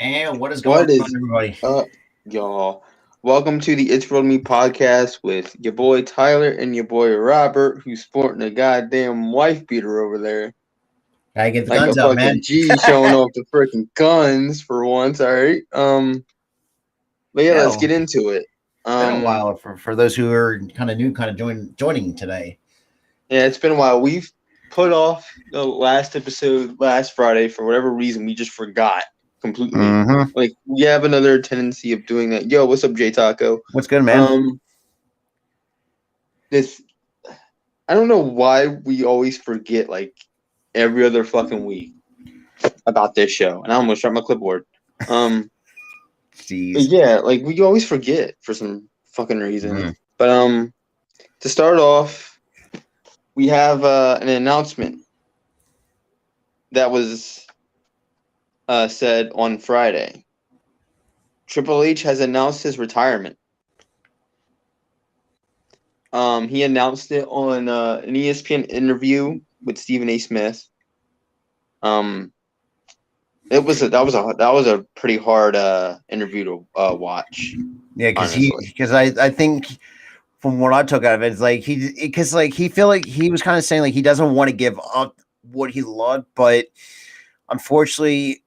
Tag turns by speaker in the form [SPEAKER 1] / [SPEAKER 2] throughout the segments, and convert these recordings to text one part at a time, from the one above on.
[SPEAKER 1] And what is going
[SPEAKER 2] What
[SPEAKER 1] on,
[SPEAKER 2] is
[SPEAKER 1] everybody?
[SPEAKER 2] up, y'all? Welcome to the It's Real to Me podcast with your boy Tyler and your boy Robert, who's sporting a goddamn wife beater over there.
[SPEAKER 1] Gotta get the
[SPEAKER 2] Like a
[SPEAKER 1] guns out,
[SPEAKER 2] fucking
[SPEAKER 1] man.
[SPEAKER 2] G showing off the freaking guns for once, alright? But yeah, let's
[SPEAKER 1] Yeah,
[SPEAKER 2] get into it.
[SPEAKER 1] it's been a
[SPEAKER 2] Um
[SPEAKER 1] while for those who are kind of new, kind of joining today.
[SPEAKER 2] yeah, it's been a while. We've put off the last episode last Friday for whatever reason. We just forgot completely.
[SPEAKER 1] Mm-hmm.
[SPEAKER 2] Like we have another tendency of doing that. Yo, what's up, J Taco?
[SPEAKER 1] What's good, man?
[SPEAKER 2] Um this I don't know why we always forget like every other fucking week about this show. And I almost dropped my clipboard. Um but
[SPEAKER 1] Jeez.
[SPEAKER 2] yeah, like we always forget for some fucking reason.
[SPEAKER 1] Mm-hmm.
[SPEAKER 2] But to start off, we have an announcement that was said on Friday. Triple H has announced his retirement. He announced it on an ESPN interview with Stephen A. Smith. That was a pretty hard interview to watch.
[SPEAKER 1] Yeah,
[SPEAKER 2] Honestly,
[SPEAKER 1] because I think from what I took out of it, it's like he feel like he was kind of saying like he doesn't want to give up what he loved, but unfortunately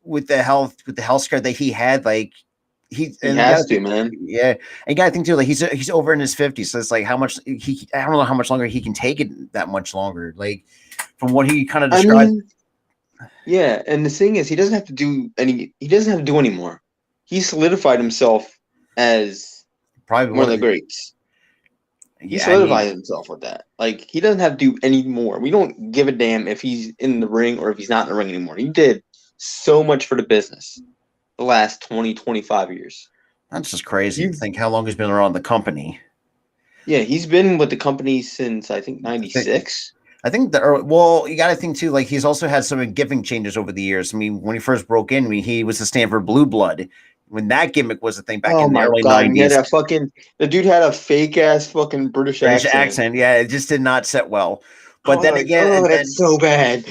[SPEAKER 1] with the health scare that he had, like
[SPEAKER 2] he
[SPEAKER 1] you gotta
[SPEAKER 2] has to, man.
[SPEAKER 1] yeah, and you gotta think too, like he's over in his 50s, so it's like how much I don't know how much longer he can take it that much longer. Like from what he kind of
[SPEAKER 2] I
[SPEAKER 1] described.
[SPEAKER 2] mean, yeah, and the thing is, he doesn't have to do any. He doesn't have to do anymore. He solidified himself as
[SPEAKER 1] Probably
[SPEAKER 2] one
[SPEAKER 1] one
[SPEAKER 2] of
[SPEAKER 1] of
[SPEAKER 2] the
[SPEAKER 1] the
[SPEAKER 2] greats. He
[SPEAKER 1] yeah, I mean
[SPEAKER 2] solidified himself with that. Like he doesn't have to do any more. We don't give a damn if he's in the ring or if he's not in the ring anymore. He did so much for the business the last 20, 25 years.
[SPEAKER 1] that's just crazy to
[SPEAKER 2] He's
[SPEAKER 1] think how long he's been around the company.
[SPEAKER 2] Yeah, he's been with the company since I think
[SPEAKER 1] I think
[SPEAKER 2] '96.
[SPEAKER 1] I think that well, you got to think too. Like he's also had some gimmick changes over the years. I mean, when he first broke in, I mean, he was the Stanford Blue Blood when that gimmick was a thing back
[SPEAKER 2] Oh
[SPEAKER 1] in the
[SPEAKER 2] my
[SPEAKER 1] early
[SPEAKER 2] god, and he had
[SPEAKER 1] '90s.
[SPEAKER 2] a fucking the dude had a fake ass fucking British
[SPEAKER 1] British
[SPEAKER 2] accent.
[SPEAKER 1] accent, yeah, it just did not set well.
[SPEAKER 2] I
[SPEAKER 1] But
[SPEAKER 2] was
[SPEAKER 1] then
[SPEAKER 2] like,
[SPEAKER 1] again,
[SPEAKER 2] oh, that's so bad.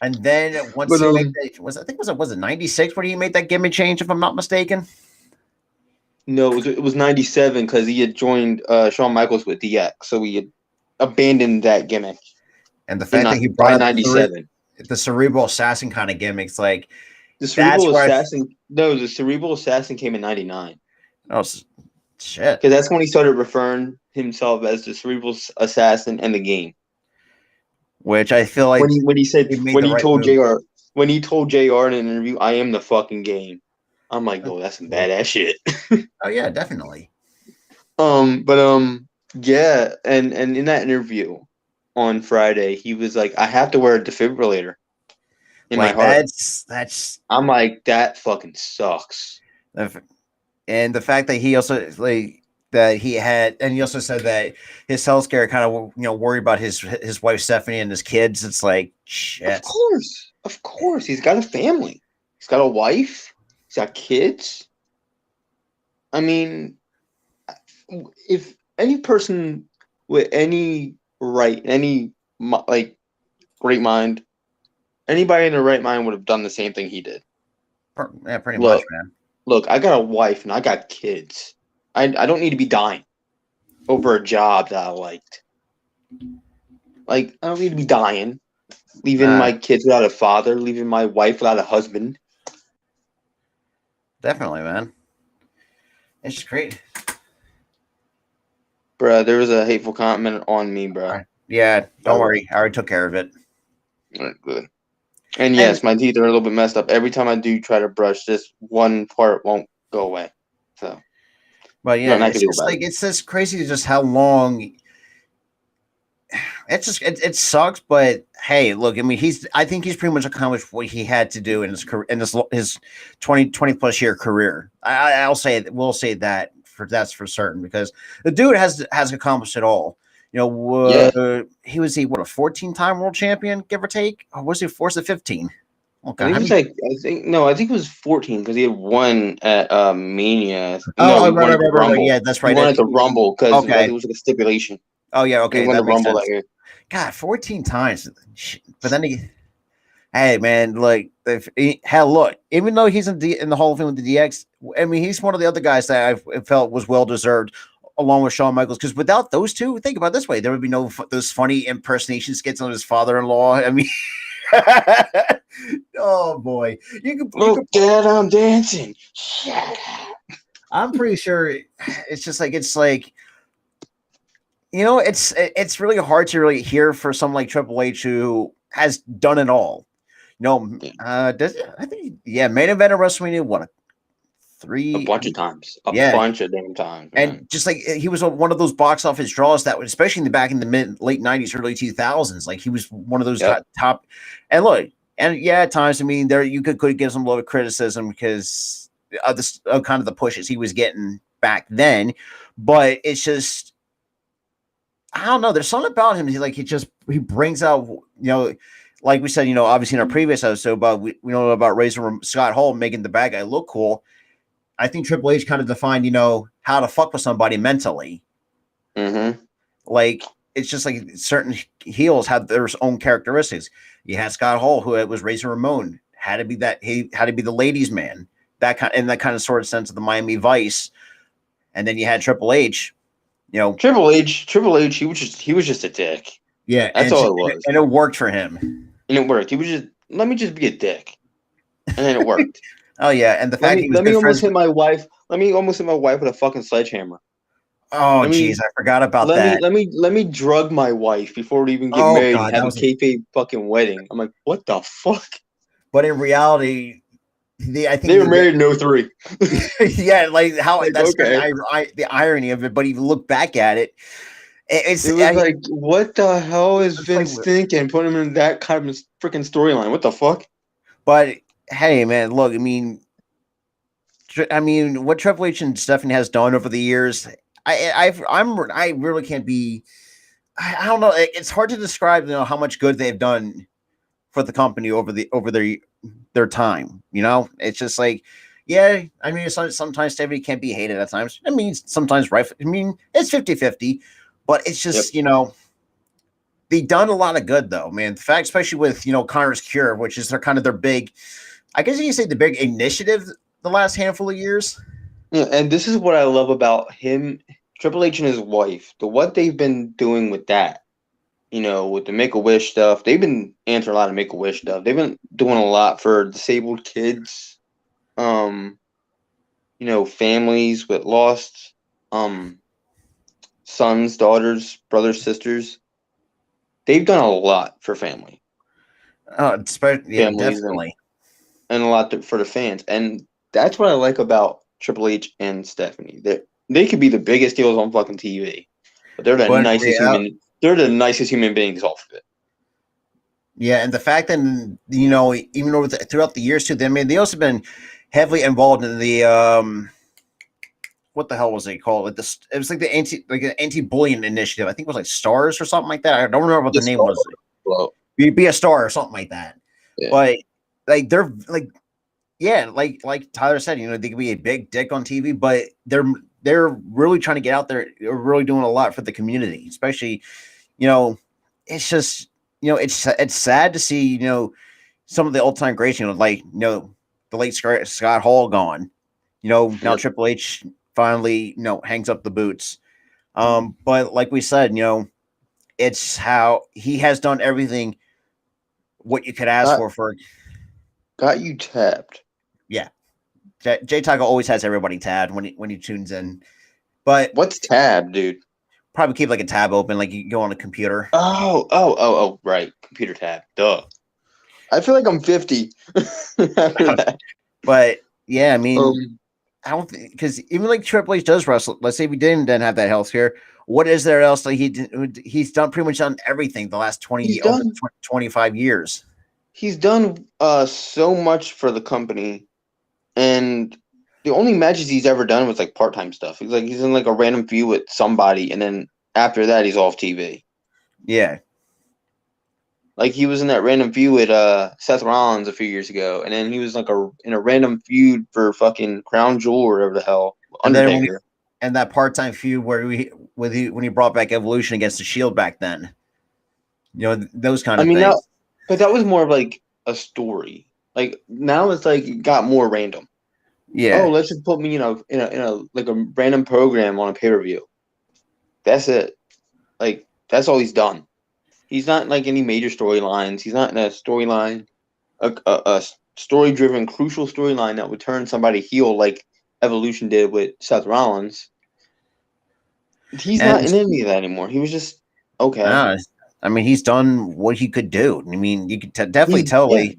[SPEAKER 1] and then once
[SPEAKER 2] But
[SPEAKER 1] he made that was I think was it '96 when he made that gimmick change, if I'm not mistaken.
[SPEAKER 2] no, it was '97 because he had joined Shawn Michaels with DX, so he had abandoned that gimmick
[SPEAKER 1] And the
[SPEAKER 2] in
[SPEAKER 1] fact that he brought
[SPEAKER 2] by
[SPEAKER 1] up
[SPEAKER 2] '97.
[SPEAKER 1] the cerebral assassin kind of gimmicks, like
[SPEAKER 2] The
[SPEAKER 1] that's
[SPEAKER 2] Cerebral
[SPEAKER 1] where
[SPEAKER 2] Assassin, no, the Cerebral Assassin came in '99
[SPEAKER 1] oh shit.
[SPEAKER 2] because that's when he started referring himself as the Cerebral Assassin and the game.
[SPEAKER 1] Which I feel
[SPEAKER 2] When
[SPEAKER 1] like
[SPEAKER 2] he said
[SPEAKER 1] he made the right
[SPEAKER 2] told
[SPEAKER 1] move.
[SPEAKER 2] Jr. when he told Jr. in an interview, "I am the fucking game." I'm like, oh, that's some badass shit.
[SPEAKER 1] Oh yeah, definitely.
[SPEAKER 2] Yeah, and in that interview on Friday, he was like, "I have to wear a defibrillator in my
[SPEAKER 1] Like
[SPEAKER 2] heart."
[SPEAKER 1] that's
[SPEAKER 2] I'm like, that fucking sucks.
[SPEAKER 1] and the fact that he also like that he had, and he also said that his health care kind of worried about his wife Stephanie and his kids. It's like shit.
[SPEAKER 2] Of course, he's got a family. He's got a wife. He's got kids. I mean, if any person with any right, any like great mind, anybody in their right mind would have done the same thing he did.
[SPEAKER 1] Yeah, pretty much,
[SPEAKER 2] Look,
[SPEAKER 1] man.
[SPEAKER 2] I got a wife and I got kids. I don't need to be dying over a job that I liked. Like, I don't need to be dying, leaving
[SPEAKER 1] Nah,
[SPEAKER 2] my kids without a father, leaving my wife without a husband.
[SPEAKER 1] definitely, man. It's just great.
[SPEAKER 2] Bruh, there was a hateful comment on me, bruh.
[SPEAKER 1] Yeah,
[SPEAKER 2] By
[SPEAKER 1] don't
[SPEAKER 2] the way.
[SPEAKER 1] worry, I already took care of it.
[SPEAKER 2] All right, good. And
[SPEAKER 1] And
[SPEAKER 2] yes, my teeth are a little bit messed up. Every time I do try to brush, this one part won't go away. So,
[SPEAKER 1] but yeah,
[SPEAKER 2] nothing I
[SPEAKER 1] it's
[SPEAKER 2] can do
[SPEAKER 1] just
[SPEAKER 2] about
[SPEAKER 1] like
[SPEAKER 2] it.
[SPEAKER 1] it's just crazy just how long it's just it sucks, but hey, look, I mean, I think he's pretty much accomplished what he had to do in his career in his 20 plus year career. We'll say that that's for certain because the dude has accomplished it all.
[SPEAKER 2] Yeah.
[SPEAKER 1] He was what, a 14-time world champion, give or take, or was he forced to 15? Oh
[SPEAKER 2] I
[SPEAKER 1] god,
[SPEAKER 2] think
[SPEAKER 1] how
[SPEAKER 2] it was
[SPEAKER 1] many?
[SPEAKER 2] like, I think it was 14 because he had won at Mania. No,
[SPEAKER 1] Oh,
[SPEAKER 2] he won at the
[SPEAKER 1] right.
[SPEAKER 2] Rumble.
[SPEAKER 1] Yeah, that's
[SPEAKER 2] He
[SPEAKER 1] right.
[SPEAKER 2] won at the Rumble because I think
[SPEAKER 1] Okay.
[SPEAKER 2] it was like a stipulation.
[SPEAKER 1] Oh yeah,
[SPEAKER 2] And he
[SPEAKER 1] okay,
[SPEAKER 2] won the
[SPEAKER 1] that makes
[SPEAKER 2] Rumble that
[SPEAKER 1] sense.
[SPEAKER 2] year.
[SPEAKER 1] God, 14 times. But then he Hey man, like hell, look. Even though he's in the Hall of Fame with the DX, I mean, he's one of the other guys that I felt was well deserved, along with Shawn Michaels. Because without those two, think about it this way: there would be no those funny impersonation skits on his father-in-law. I mean, oh boy,
[SPEAKER 2] Look, Dad, I'm dancing. Shut up.
[SPEAKER 1] I'm pretty sure it's like it's really hard to really hear for someone like Triple H who has done it all. I think main event of WrestleMania, what
[SPEAKER 2] A
[SPEAKER 1] three?
[SPEAKER 2] bunch of times. A
[SPEAKER 1] Yeah,
[SPEAKER 2] bunch of damn times, man.
[SPEAKER 1] and just like he was one of those box office draws that, especially in the back in the late '90s, early 2000s, like he was one of those top. And look, and yeah, at times, I mean, there you could give some a little criticism because of kind of the pushes he was getting back then, but it's just I don't know. There's something about him. He brings out like we said, obviously in our previous episode about we know about Razor Scott Hall making the bad guy look cool. I think Triple H kind of defined, how to fuck with somebody mentally.
[SPEAKER 2] Mm-hmm.
[SPEAKER 1] Like it's just like certain heels have their own characteristics. You had Scott Hall, who was Razor Ramon, had to be he had to be the ladies' man, that kind of sort of sense of the Miami Vice. And then you had Triple H,
[SPEAKER 2] Triple H, he was just a dick.
[SPEAKER 1] Yeah,
[SPEAKER 2] that's all it was,
[SPEAKER 1] and it worked for him.
[SPEAKER 2] And it worked. He was just let me just be a dick, and then it worked.
[SPEAKER 1] Oh yeah, and the fact
[SPEAKER 2] let me almost hit my wife. Let me almost hit my wife with a fucking sledgehammer.
[SPEAKER 1] Oh jeez, I forgot about that.
[SPEAKER 2] Let me drug my wife before we even get married and have a kayfabe fucking wedding. I'm like, what the fuck?
[SPEAKER 1] But in reality, I think
[SPEAKER 2] they were married in 03.
[SPEAKER 1] Yeah, like how that's okay. The irony of it. But if you look back at it,
[SPEAKER 2] it was like, what the hell is Vince thinking? Put him in that kind of freaking storyline. What the fuck?
[SPEAKER 1] But hey, man, look. I mean, what Triple H and Stephanie has done over the years, I really can't be. I don't know. It's hard to describe, how much good they've done for the company over their time. It's just like, yeah. I mean, sometimes Stephanie can't be hated at times. I mean, sometimes right. I mean, it's 50-50, but it's just they've done a lot of good though, man. The fact, especially with Connor's Cure, which is their big. I guess you could say the big initiative the last handful of years.
[SPEAKER 2] Yeah, and this is what I love about him, Triple H and his wife. What they've been doing with that, with the Make-A-Wish stuff. They've been answering a lot of Make-A-Wish stuff. They've been doing a lot for disabled kids, families with lost sons, daughters, brothers, sisters. They've done a lot for family.
[SPEAKER 1] Oh, definitely.
[SPEAKER 2] And a lot for the fans. And that's what I like about Triple H and Stephanie. They could be the biggest deals on fucking TV, but they're the nicest human. They're the nicest human beings off of it.
[SPEAKER 1] Yeah, and the fact that even throughout the years too, they also been heavily involved in the what the hell was it called? It was like an anti-bullying initiative. I think it was like Stars or something like that. I don't remember what the name was.
[SPEAKER 2] Well,
[SPEAKER 1] be a star or something like that. Yeah. But like they're like. Yeah, like Tyler said, they could be a big dick on TV, but they're really trying to get out there. They're really doing a lot for the community, especially, it's just, it's sad to see, some of the old time greats, the late Scott Hall gone, now Triple H finally, hangs up the boots. But like we said, it's how he has done everything what you could ask for.
[SPEAKER 2] Got you tapped.
[SPEAKER 1] Yeah, Jay Taco always has everybody tabbed when he tunes in. But
[SPEAKER 2] what's tab, dude?
[SPEAKER 1] Probably keep like a tab open, like you go on a computer.
[SPEAKER 2] Oh, right, computer tab. Duh. I feel like I'm 50 after that.
[SPEAKER 1] But yeah, I mean, I don't think because even like Triple H does wrestle. Let's say we didn't then have that healthcare. What is there else that he's done? Pretty much done everything the last 25 years.
[SPEAKER 2] He's done so much for the company, and the only matches he's ever done was like part-time stuff. He's in like a random feud with somebody, and then after that he's off TV.
[SPEAKER 1] Yeah,
[SPEAKER 2] like he was in that random feud with Seth Rollins a few years ago, and then he was like in a random feud for fucking Crown Jewel or whatever the hell. Undertaker.
[SPEAKER 1] And that part-time feud where when he brought back Evolution against the Shield back then. Those kind of things.
[SPEAKER 2] But that was more of like a story. Like now it's like it got more random. Oh,
[SPEAKER 1] Yeah,
[SPEAKER 2] let's just put me in a like a random program on a pay-per-view. That's it. Like that's all he's done. He's not like any major storylines. He's not in a storyline, a story-driven, crucial storyline that would turn somebody heel like Evolution did with Seth Rollins. He's not
[SPEAKER 1] and
[SPEAKER 2] in any of that anymore. He was just okay.
[SPEAKER 1] uh, I mean, he's done what he could do. I mean, you could definitely
[SPEAKER 2] He's
[SPEAKER 1] tell.
[SPEAKER 2] yeah.
[SPEAKER 1] Like,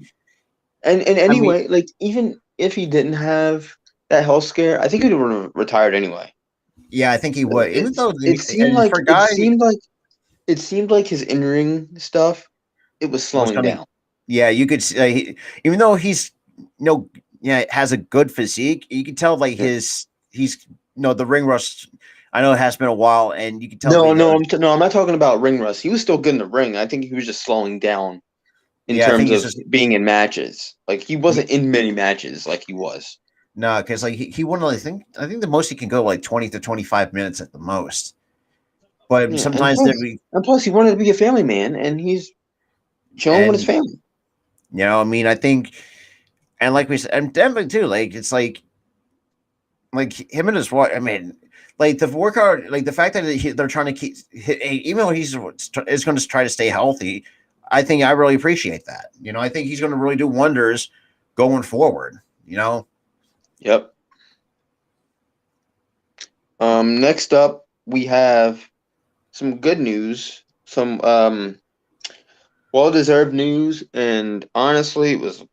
[SPEAKER 2] And
[SPEAKER 1] I mean,
[SPEAKER 2] anyway, like even if he didn't have that health scare, I think he would have retired anyway.
[SPEAKER 1] yeah, I think he would. Even though,
[SPEAKER 2] It seemed
[SPEAKER 1] and
[SPEAKER 2] like
[SPEAKER 1] for a guy
[SPEAKER 2] it seemed like his in ring stuff it was
[SPEAKER 1] was
[SPEAKER 2] slowing
[SPEAKER 1] coming,
[SPEAKER 2] down.
[SPEAKER 1] yeah, you could see, even though he's yeah, has a good physique, you can tell like
[SPEAKER 2] Yeah.
[SPEAKER 1] he's the ring rust. I know it has been a while, and you can tell
[SPEAKER 2] No,
[SPEAKER 1] me
[SPEAKER 2] no,
[SPEAKER 1] the
[SPEAKER 2] no. I'm not talking about ring rust. He was still good in the ring. I think he was just slowing down in
[SPEAKER 1] yeah, I think
[SPEAKER 2] terms
[SPEAKER 1] he's
[SPEAKER 2] of
[SPEAKER 1] just
[SPEAKER 2] being in matches. Like he wasn't in many matches like he was.
[SPEAKER 1] no, because like he won. I think the most he can go like 20 to 25 minutes at the most. But
[SPEAKER 2] Yeah,
[SPEAKER 1] sometimes there be
[SPEAKER 2] and plus he wanted to be a family man, and he's chilling with his
[SPEAKER 1] and
[SPEAKER 2] family.
[SPEAKER 1] I mean, I think, and like we said, and Denver too. Like it's like him and his wife. I mean, like the workout, like the fact that they're trying to keep, even though he's is going to try to stay healthy. I think I really appreciate that. I think he's going to really do wonders going forward.
[SPEAKER 2] Yep. Next up, we have some good news, some well-deserved news, and honestly, it was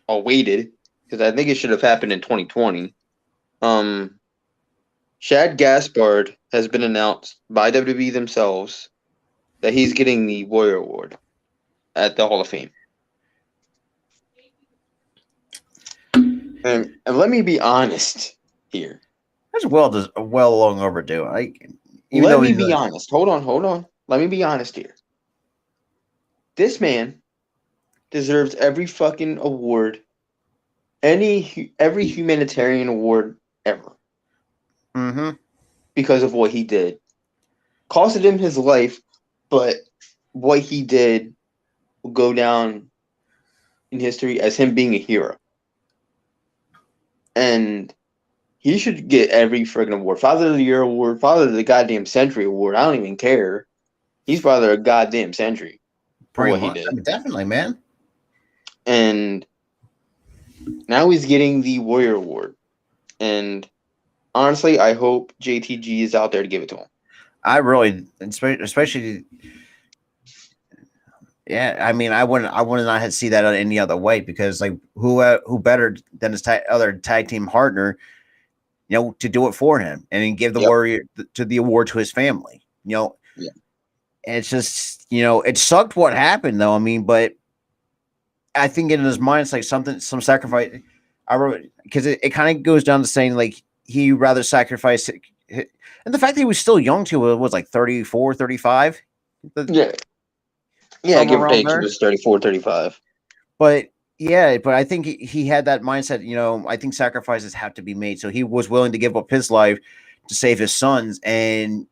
[SPEAKER 2] awaited because I think it should have happened in 2020. Um, Shad Gaspard has been announced by WWE themselves that he's getting the Warrior Award at the Hall of Fame. And let me be honest here.
[SPEAKER 1] That's well long overdue. Even
[SPEAKER 2] Let
[SPEAKER 1] though
[SPEAKER 2] me
[SPEAKER 1] he's
[SPEAKER 2] be honest. Hold on. Let me be honest here. This man deserves every fucking award, every humanitarian award ever
[SPEAKER 1] mm-hmm.
[SPEAKER 2] because of what he did. Costed him his life, but what he did will go down in history as him being a hero. And he should get every friggin' award. Father of the Year award, Father of the goddamn Century award. I don't even care. He's Father of goddamn Century for
[SPEAKER 1] Pretty
[SPEAKER 2] what he
[SPEAKER 1] much. I
[SPEAKER 2] did.
[SPEAKER 1] mean, definitely, man.
[SPEAKER 2] And now he's getting the Warrior Award. And honestly, I hope JTG is out there to give it to him.
[SPEAKER 1] I really, especially, yeah. I mean, I wouldn't not see that any other way because like who better than his other tag team partner, to do it for him and then give the
[SPEAKER 2] Yep.
[SPEAKER 1] warrior to the award to his family.
[SPEAKER 2] Yeah.
[SPEAKER 1] And it's just it sucked what happened though. I mean, but I think in his mind it's like some sacrifice. I wrote because it kind of goes down to saying like he rather sacrifice it. And the fact that he was still young too was like 34, 35.
[SPEAKER 2] Yeah. Yeah,
[SPEAKER 1] Somewhere
[SPEAKER 2] give or
[SPEAKER 1] around
[SPEAKER 2] take, he
[SPEAKER 1] there.
[SPEAKER 2] was 34, 35.
[SPEAKER 1] But yeah, but I think he had that mindset. I think sacrifices have to be made. So he was willing to give up his life to save his sons. And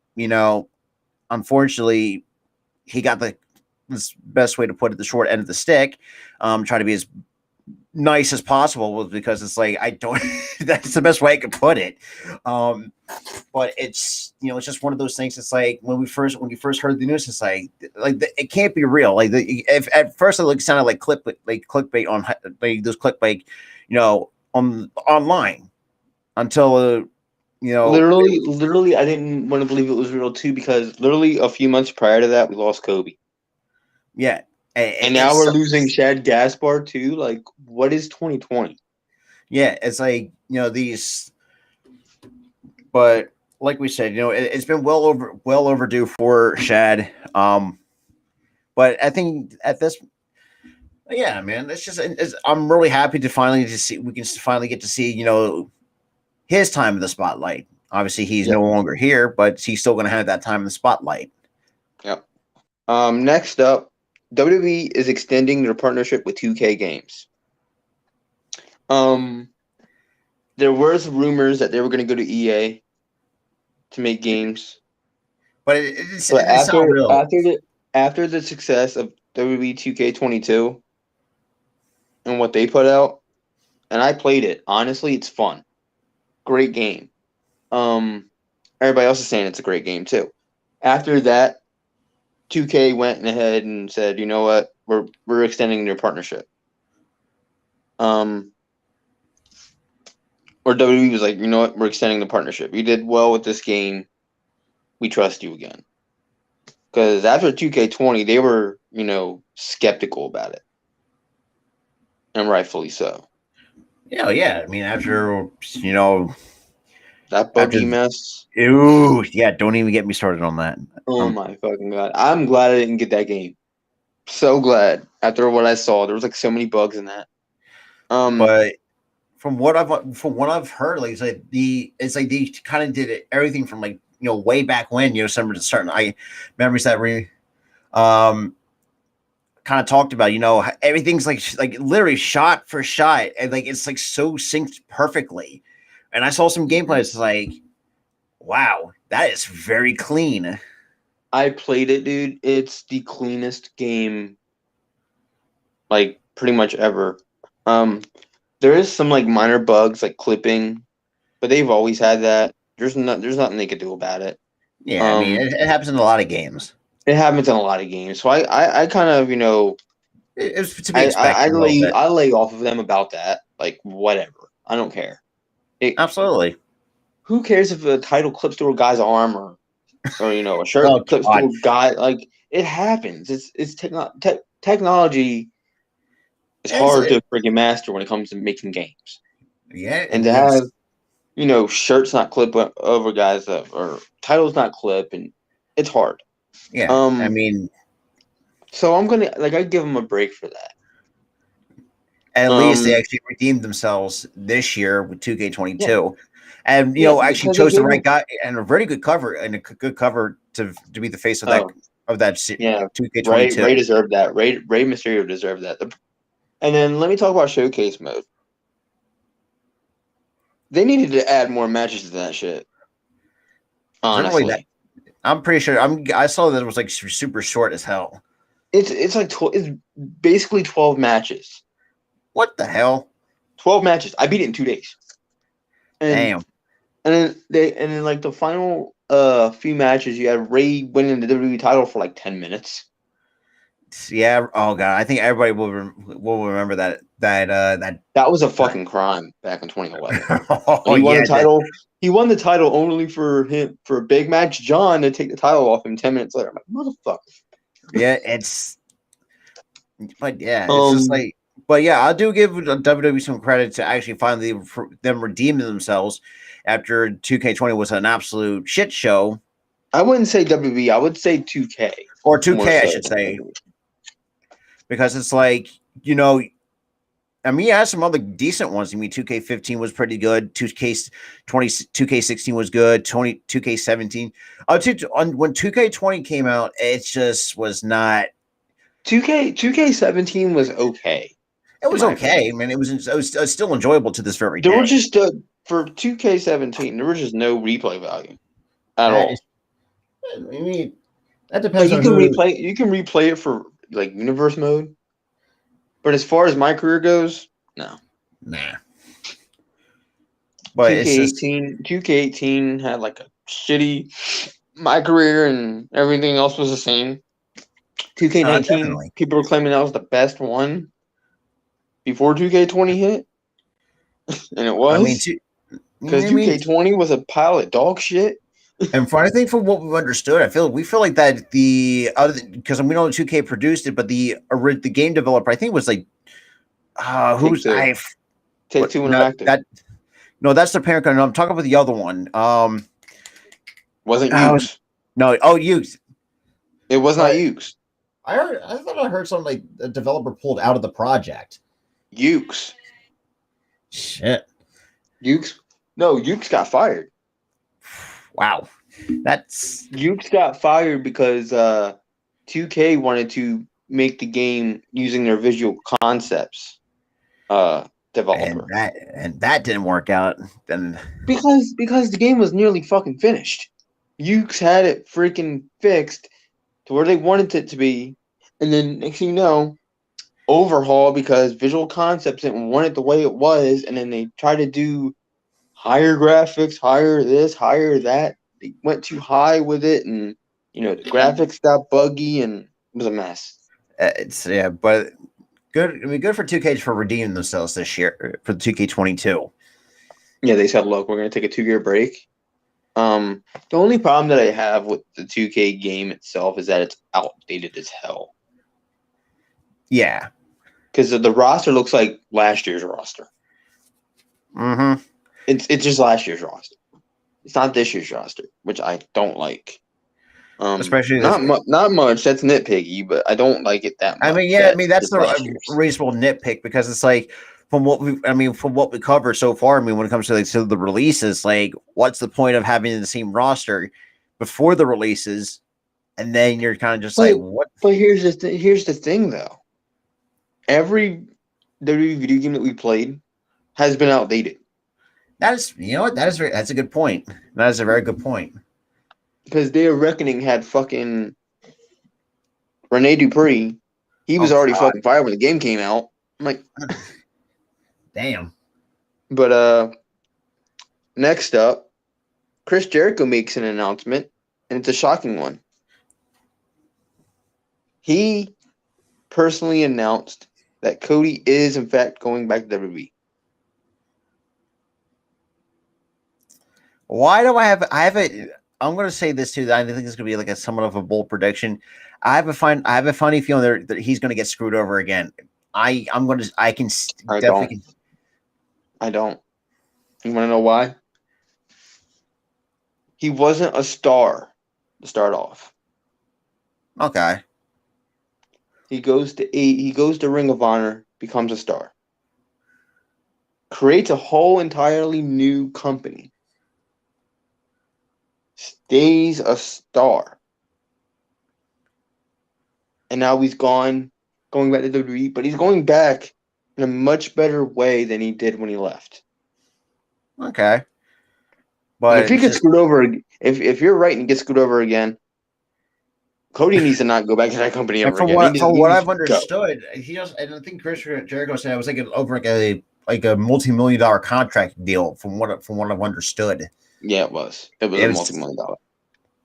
[SPEAKER 1] unfortunately, he got this best way to put it, the short end of the stick. Try to be as nice as possible was because it's like I don't. That's the best way I could put it. But it's it's just one of those things. It's like when you first heard the news, it's like it can't be real. Like if at first it sounded like clickbait on like those clickbait, on online until
[SPEAKER 2] Literally, I didn't want to believe it was real too because literally a few months prior to that, we lost Kobe.
[SPEAKER 1] yeah,
[SPEAKER 2] And now we're losing Shad Gaspard too. Like, what is 2020?
[SPEAKER 1] Yeah, it's like these, but like we said, it's been well overdue for Shad. But I think at this, yeah, man, I'm really happy to finally we can finally get to see his time in the spotlight. Obviously, he's
[SPEAKER 2] Yep.
[SPEAKER 1] no longer here, but he's still going to have that time in the spotlight.
[SPEAKER 2] Yep. Next up, WWE is extending their partnership with 2K Games. There was rumors that they were going to go to EA to make games,
[SPEAKER 1] but it's not real.
[SPEAKER 2] after the success of WWE 2K22, and what they put out, and I played it. Honestly, it's fun. Great game. Everybody else is saying it's a great game too. After that, 2K went ahead and said, you know what, we're extending their partnership. Or WWE was like, you know what, we're extending the partnership. You did well with this game. We trust you again. Because after 2K20, they were, skeptical about it. And rightfully so.
[SPEAKER 1] Yeah. I mean, after
[SPEAKER 2] that buggy mess.
[SPEAKER 1] Ooh, yeah. Don't even get me started on that.
[SPEAKER 2] Oh my fucking god! I'm glad I didn't get that game. So glad after what I saw. There was like so many bugs in that.
[SPEAKER 1] But from what I've heard, like it's like they kind of did it everything from like way back when some of the certain memories that kind of talked about everything's like literally shot for shot, and like it's like so synced perfectly. And I saw some gameplay. It's like, wow, that is very clean.
[SPEAKER 2] I played it, dude. It's the cleanest game, like pretty much ever. There is some like minor bugs like clipping, but they've always had that. There's nothing they could do about it.
[SPEAKER 1] Yeah, I mean, it happens in a lot of games.
[SPEAKER 2] It happens in a lot of games, so I kind of
[SPEAKER 1] it's to be expected.
[SPEAKER 2] I lay off of them about that. Like whatever, I don't care.
[SPEAKER 1] Absolutely.
[SPEAKER 2] Who cares if a title clips to a guy's arm or a shirt clips to a guy? Like it happens. It's technology. It's hard to freaking master when it comes to making games.
[SPEAKER 1] Yeah,
[SPEAKER 2] and to have shirts not clip over guys or titles not clip, and it's hard.
[SPEAKER 1] Yeah, I mean,
[SPEAKER 2] so I'm gonna I give them a break for that.
[SPEAKER 1] At least they actually redeemed themselves this year with 2K22, and actually chose the right guy and a very good cover to be the face of that 2K22.
[SPEAKER 2] Ray deserved that. Ray Mysterio deserved that. And then let me talk about showcase mode. They needed to add more matches to that shit. Honestly,
[SPEAKER 1] I'm pretty sure. I saw that it was like super short as hell.
[SPEAKER 2] It's like it's basically 12 matches.
[SPEAKER 1] What the hell?
[SPEAKER 2] 12 matches. I beat it in 2 days.
[SPEAKER 1] Damn.
[SPEAKER 2] And then like the final few matches, you had Ray winning the WWE title for like 10 minutes.
[SPEAKER 1] Yeah. Oh god, I think everybody will remember that.
[SPEAKER 2] That was a fucking crime back in 2011.
[SPEAKER 1] He won
[SPEAKER 2] the title. He won the title only for Big Match John to take the title off him 10 minutes later. I'm like, motherfucker.
[SPEAKER 1] Yeah, it's just like. But yeah, I do give WWE some credit to actually finally them redeeming themselves after 2K20 was an absolute shit show.
[SPEAKER 2] I wouldn't say WWE. I would say 2K.
[SPEAKER 1] Or 2K, I should say. Because it's like, I mean, yeah, some other decent ones. I mean, 2K15 was pretty good. 2K16 was good. 2K17. When 2K20 came out, it just was not.
[SPEAKER 2] 2K17 was okay.
[SPEAKER 1] It was okay. I mean, it was still enjoyable to this very day.
[SPEAKER 2] There were just for 2K17, there was just no replay value at all.
[SPEAKER 1] I mean, that depends.
[SPEAKER 2] You can replay it for like universe mode, but as far as my career goes, no.
[SPEAKER 1] Nah. But
[SPEAKER 2] 2K18 had like a shitty my career and everything else was the same. 2K19, people were claiming that was the best one before 2K20 hit, and it was.
[SPEAKER 1] I mean,
[SPEAKER 2] because 2K20 was a pile of dog shit.
[SPEAKER 1] And I think from what we've understood, we feel like that the other, because we know 2K produced it, but the game developer, I think, was like who's
[SPEAKER 2] Take-Two Interactive.
[SPEAKER 1] That's the parent company. No, I'm talking about the other one.
[SPEAKER 2] Wasn't Yuke's.
[SPEAKER 1] Yuke's.
[SPEAKER 2] It was not Yuke's.
[SPEAKER 1] I thought I heard something like the developer pulled out of the project.
[SPEAKER 2] Yuke's.
[SPEAKER 1] Shit.
[SPEAKER 2] Yuke's got fired.
[SPEAKER 1] Wow.
[SPEAKER 2] Yuke's got fired because 2K wanted to make the game using their visual concepts developer.
[SPEAKER 1] And that didn't work out. Then
[SPEAKER 2] because the game was nearly fucking finished. Yuke's had it freaking fixed to where they wanted it to be, and then next thing you know, overhaul because Visual Concepts didn't want it the way it was, and then they tried to do higher graphics, higher this, higher that. They went too high with it, and the graphics got buggy, and it was a mess.
[SPEAKER 1] But good. I mean, good for 2K for redeeming themselves this year for the 2K22.
[SPEAKER 2] Yeah, they said, look, we're going to take a 2-year break. The only problem that I have with the 2K game itself is that it's outdated as hell.
[SPEAKER 1] Yeah.
[SPEAKER 2] Because the roster looks like last year's roster.
[SPEAKER 1] Mm-hmm.
[SPEAKER 2] It's just last year's roster. It's not this year's roster, which I don't like.
[SPEAKER 1] Especially
[SPEAKER 2] not much. That's nitpicky, but I don't like it that much.
[SPEAKER 1] I mean, yeah, I mean that's the reasonable nitpick because it's like from what we covered so far. I mean, when it comes to the releases, like, what's the point of having the same roster before the releases, and then you're kind of just like, what?
[SPEAKER 2] But here's the thing, though. Every WWE video game that we played has been outdated.
[SPEAKER 1] That is, that's a good point. That is a very good point.
[SPEAKER 2] Because Day of Reckoning had fucking Rene Dupree. He was already fucking fired when the game came out. I'm like,
[SPEAKER 1] damn.
[SPEAKER 2] But next up, Chris Jericho makes an announcement, and it's a shocking one. He personally announced that Cody is in fact going back to WWE.
[SPEAKER 1] Why do I have a? I'm going to say this too. I think it's going to be like somewhat of a bold prediction. I have a funny feeling that he's going to get screwed over again. I don't.
[SPEAKER 2] You want to know why? He wasn't a star to start off.
[SPEAKER 1] Okay.
[SPEAKER 2] He goes to Ring of Honor, becomes a star. Creates a whole entirely new company. Stays a star. And now he's going back to WWE, but he's going back in a much better way than he did when he left.
[SPEAKER 1] Okay. But
[SPEAKER 2] if he gets screwed over, if you're right and he gets screwed over again, Cody needs to not go back to that company ever again.
[SPEAKER 1] From what I've understood, he does, and I think Chris Jericho said it was over a multi-million-dollar contract deal. From what I've understood.
[SPEAKER 2] Yeah, it was a multi-million-dollar.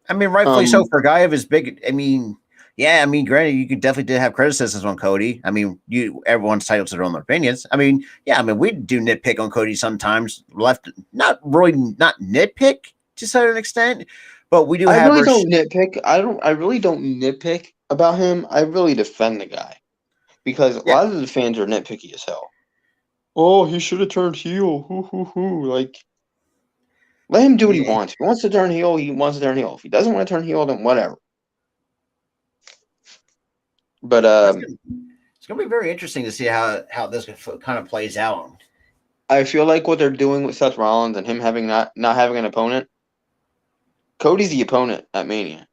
[SPEAKER 1] I mean, rightfully so for a guy of his big. I mean, yeah. I mean, granted, you could definitely have criticisms on Cody. I mean, everyone's entitled to their own opinions. I mean, yeah. I mean, we do nitpick on Cody sometimes. Not nitpick to a certain extent. But we do.
[SPEAKER 2] I really don't nitpick. I really don't nitpick about him. I really defend the guy because a lot of the fans are nitpicky as hell. Oh, he should have turned heel. Like, let him do what he wants. If he wants to turn heel, he wants to turn heel. If he doesn't want to turn heel, then whatever. But
[SPEAKER 1] it's gonna be very interesting to see how this kind of plays out.
[SPEAKER 2] I feel like what they're doing with Seth Rollins and him having not having an opponent. Cody's the opponent at Mania.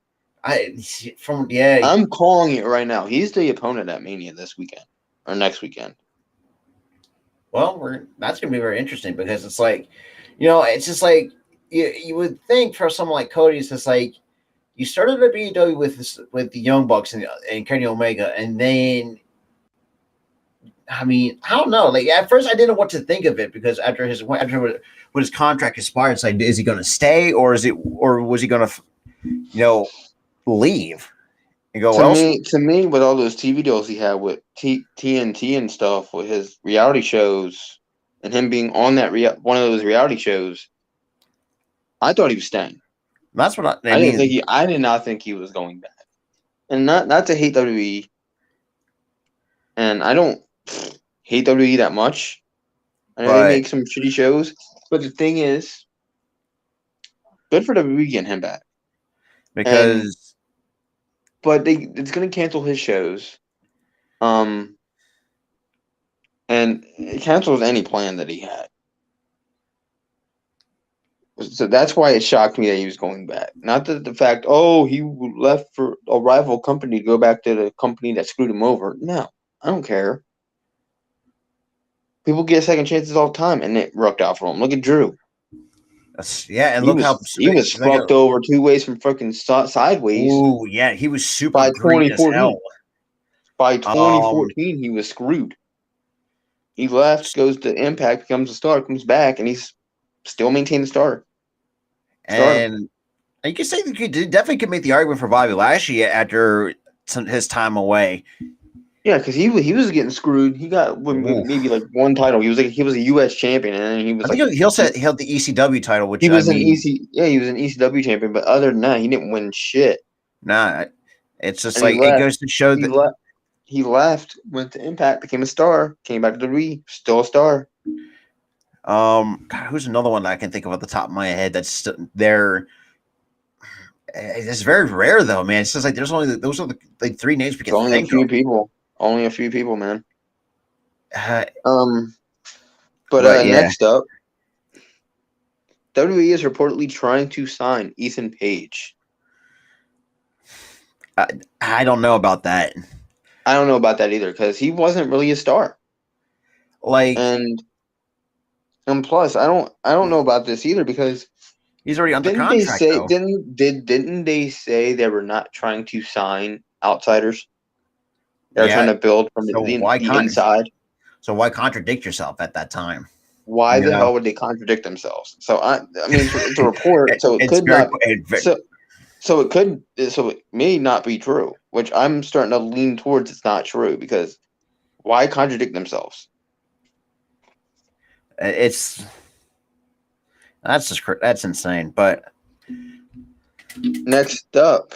[SPEAKER 2] I'm calling it right now. He's the opponent at Mania this weekend or next weekend.
[SPEAKER 1] Well, that's going to be very interesting because it's like, it's just like you would think for someone like Cody, it's just like you started at AEW with the Young Bucks and Kenny Omega, and then, I mean, I don't know. Like at first, I didn't know what to think of it because after when his contract expired, it's like, is he going to stay or was he going to, leave and go elsewhere?
[SPEAKER 2] To me, with all those TV deals he had with TNT and stuff, with his reality shows and him being on that one of those reality shows, I thought he was staying.
[SPEAKER 1] That's what
[SPEAKER 2] I did not think he was going back, and not to hate WWE, and I don't hate WWE that much. I know they make some shitty shows, but the thing is, good for WWE getting him back. But it's going to cancel his shows, and it cancels any plan that he had. So that's why it shocked me that he was going back. Not that the fact, he left for a rival company to go back to the company that screwed him over. No, I don't care. People get second chances all the time, and it worked out for him. Look at Drew.
[SPEAKER 1] And
[SPEAKER 2] he was fucked over 2 ways from fucking sideways.
[SPEAKER 1] Oh yeah, he was super
[SPEAKER 2] by
[SPEAKER 1] green as hell.
[SPEAKER 2] By
[SPEAKER 1] Um,
[SPEAKER 2] 2014, he was screwed. He left, goes to Impact, becomes a star, comes back, and he's still maintained the stardom.
[SPEAKER 1] and you can say that you definitely could make the argument for Bobby Lashley after his time away.
[SPEAKER 2] Yeah, because he was getting screwed. He got maybe like one title. He was a U.S. champion, and then he was
[SPEAKER 1] I think he held the ECW title, which
[SPEAKER 2] he was
[SPEAKER 1] I
[SPEAKER 2] an
[SPEAKER 1] mean,
[SPEAKER 2] he was an ECW champion. But other than that, he didn't win shit.
[SPEAKER 1] nah, it's just
[SPEAKER 2] And he
[SPEAKER 1] like it
[SPEAKER 2] left.
[SPEAKER 1] goes to show
[SPEAKER 2] He
[SPEAKER 1] that.
[SPEAKER 2] left. He left, went to Impact, became a star, came back to the WWE, still a star.
[SPEAKER 1] God, who's another one that I can think of at the top of my head that's there? It's very rare though, man. It's just like there's only those are the like three names we
[SPEAKER 2] It's
[SPEAKER 1] can
[SPEAKER 2] only a
[SPEAKER 1] think
[SPEAKER 2] few
[SPEAKER 1] of.
[SPEAKER 2] people. Only a few people, man.
[SPEAKER 1] Uh,
[SPEAKER 2] But
[SPEAKER 1] yeah,
[SPEAKER 2] next up, WWE is reportedly trying to sign Ethan Page.
[SPEAKER 1] I don't know about that.
[SPEAKER 2] I don't know about that either because he wasn't really a star,
[SPEAKER 1] Like
[SPEAKER 2] and plus I don't know about this either because
[SPEAKER 1] he's already under
[SPEAKER 2] didn't they
[SPEAKER 1] contract
[SPEAKER 2] say
[SPEAKER 1] though.
[SPEAKER 2] didn't they say they were not trying to sign outsiders? They're
[SPEAKER 1] Yeah.
[SPEAKER 2] trying to build from
[SPEAKER 1] So
[SPEAKER 2] the inside.
[SPEAKER 1] So why contradict yourself at that time?
[SPEAKER 2] Why
[SPEAKER 1] You
[SPEAKER 2] the
[SPEAKER 1] know,
[SPEAKER 2] hell would they contradict themselves? So I mean it's a report, so it
[SPEAKER 1] it's
[SPEAKER 2] could
[SPEAKER 1] very,
[SPEAKER 2] not so it may not be true, which I'm starting to lean towards it's not true because why contradict themselves?
[SPEAKER 1] it's that's insane. But
[SPEAKER 2] Next up,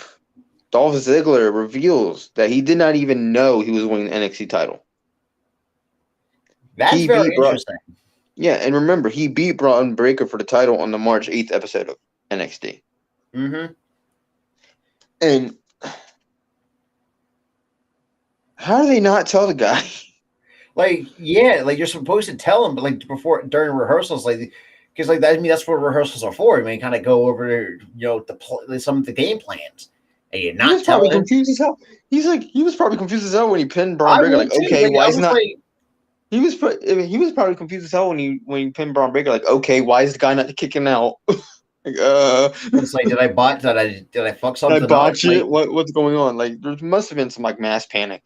[SPEAKER 2] Dolph Ziggler reveals that he did not even know he was winning the NXT title.
[SPEAKER 1] that's
[SPEAKER 2] He beat
[SPEAKER 1] very
[SPEAKER 2] Braun.
[SPEAKER 1] interesting.
[SPEAKER 2] Yeah, and remember, he beat Braun Breaker for the title on the March 8th episode of NXT.
[SPEAKER 1] Mm-hmm.
[SPEAKER 2] And how do they not tell the guy?
[SPEAKER 1] Like, yeah, like you're supposed to tell him, but like before during rehearsals, like because like that, I mean that's what rehearsals are for. I mean, kind of go over some of the game plans, and you're
[SPEAKER 2] He was
[SPEAKER 1] not
[SPEAKER 2] probably
[SPEAKER 1] telling him.
[SPEAKER 2] confused as hell. He was probably confused as hell when he pinned Braun
[SPEAKER 1] I
[SPEAKER 2] Breaker.
[SPEAKER 1] would
[SPEAKER 2] Like,
[SPEAKER 1] too.
[SPEAKER 2] okay,
[SPEAKER 1] Like
[SPEAKER 2] why
[SPEAKER 1] I
[SPEAKER 2] is
[SPEAKER 1] was
[SPEAKER 2] not?
[SPEAKER 1] like,
[SPEAKER 2] He was probably confused as hell when he pinned Braun Breaker. Like, okay, why is the guy not kicking out? Like,
[SPEAKER 1] it's like, did I fuck
[SPEAKER 2] did I
[SPEAKER 1] something up?
[SPEAKER 2] botch
[SPEAKER 1] Like,
[SPEAKER 2] it? What's going on? Like, there must have been some like mass panic.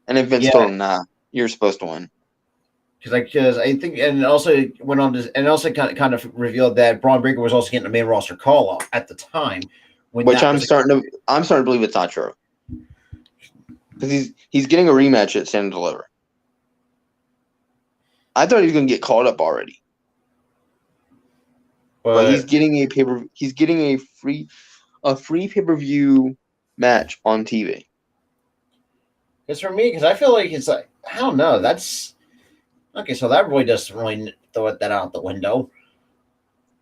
[SPEAKER 2] And then Vince
[SPEAKER 1] yeah,
[SPEAKER 2] told him, "Nah, you're supposed to win."
[SPEAKER 1] because I think, and also went on to, and also kind of revealed that Braun Breaker was also getting a main roster call up at the time when
[SPEAKER 2] Which
[SPEAKER 1] that was
[SPEAKER 2] I'm starting to believe it's not true because he's getting a rematch at Stand and Deliver. I thought he was going to get called up already, but he's getting a paper. He's getting a free pay per view match on TV.
[SPEAKER 1] It's for me because I feel like it's like I don't know. That's okay. So that really doesn't really throw that out the window.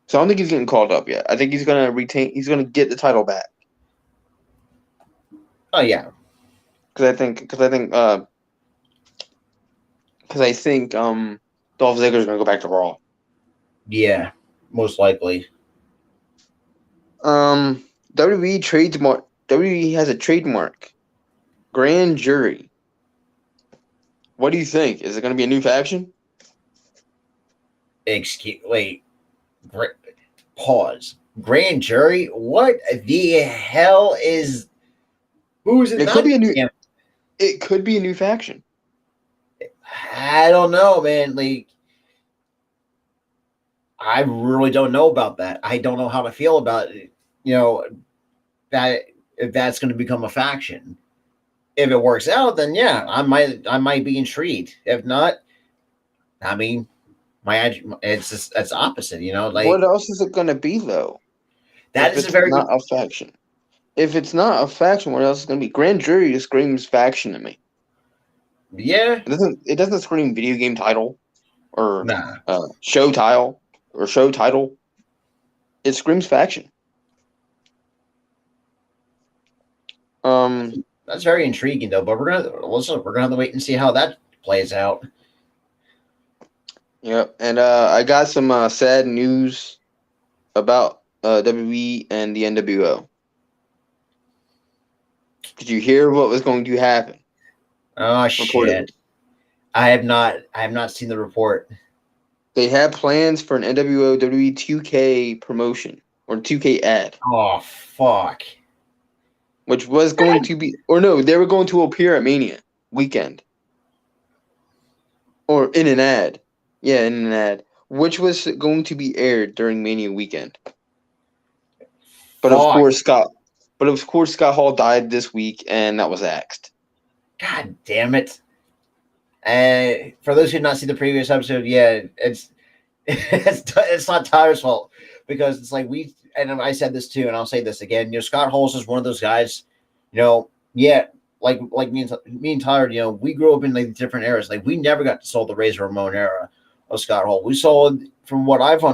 [SPEAKER 2] So I don't think he's getting called up yet. I think he's going to retain. He's going to get the title back.
[SPEAKER 1] Oh yeah,
[SPEAKER 2] Because I think Dolph Ziggler is going to go back to Raw.
[SPEAKER 1] yeah, most likely.
[SPEAKER 2] WWE has a trademark. Grand Jury. What do you think? Is it going to be a new faction?
[SPEAKER 1] Wait, pause. Grand jury? What the hell is? Who's it?
[SPEAKER 2] It could
[SPEAKER 1] Not
[SPEAKER 2] be a new.
[SPEAKER 1] damn,
[SPEAKER 2] It could be a new faction.
[SPEAKER 1] I don't know, man. Like, I really don't know about that. I don't know how to feel about it. You know that if that's going to become a faction. If it works out, then yeah, I might be intrigued. If not, I mean, it's just that's opposite. You know, like
[SPEAKER 2] What else is it going to be though?
[SPEAKER 1] that
[SPEAKER 2] If
[SPEAKER 1] is a
[SPEAKER 2] it's
[SPEAKER 1] very
[SPEAKER 2] not a faction. If it's not a faction, what else is going to be? Grand Jury just screams faction to me.
[SPEAKER 1] yeah.
[SPEAKER 2] It doesn't scream video game title or
[SPEAKER 1] Nah,
[SPEAKER 2] show title or show title. It screams faction.
[SPEAKER 1] that's very intriguing though. But we're gonna have to wait and see how that plays out.
[SPEAKER 2] Yep. And I got some sad news about WWE and the NWO. Did you hear what was going to happen?
[SPEAKER 1] Oh shit! I have not seen the report.
[SPEAKER 2] They had plans for an NWO WWE 2K promotion or 2K ad,
[SPEAKER 1] Oh fuck!
[SPEAKER 2] which was going to be, or no, they were going to appear at Mania. weekend. Or in an ad. Yeah, in an ad. Which was going to be aired during Mania weekend. But of
[SPEAKER 1] Fuck.
[SPEAKER 2] course Scott Hall died this week, and that was axed.
[SPEAKER 1] God damn it. And for those who did not see the previous episode, yeah, it's not Tyler's fault because it's like and I said this too, and I'll say this again. Scott Hall is one of those guys. Yeah, like me and Tyler. We grew up in like different eras. Like we never got to saw the Razor Ramon era of Scott Hall. We saw from what I saw.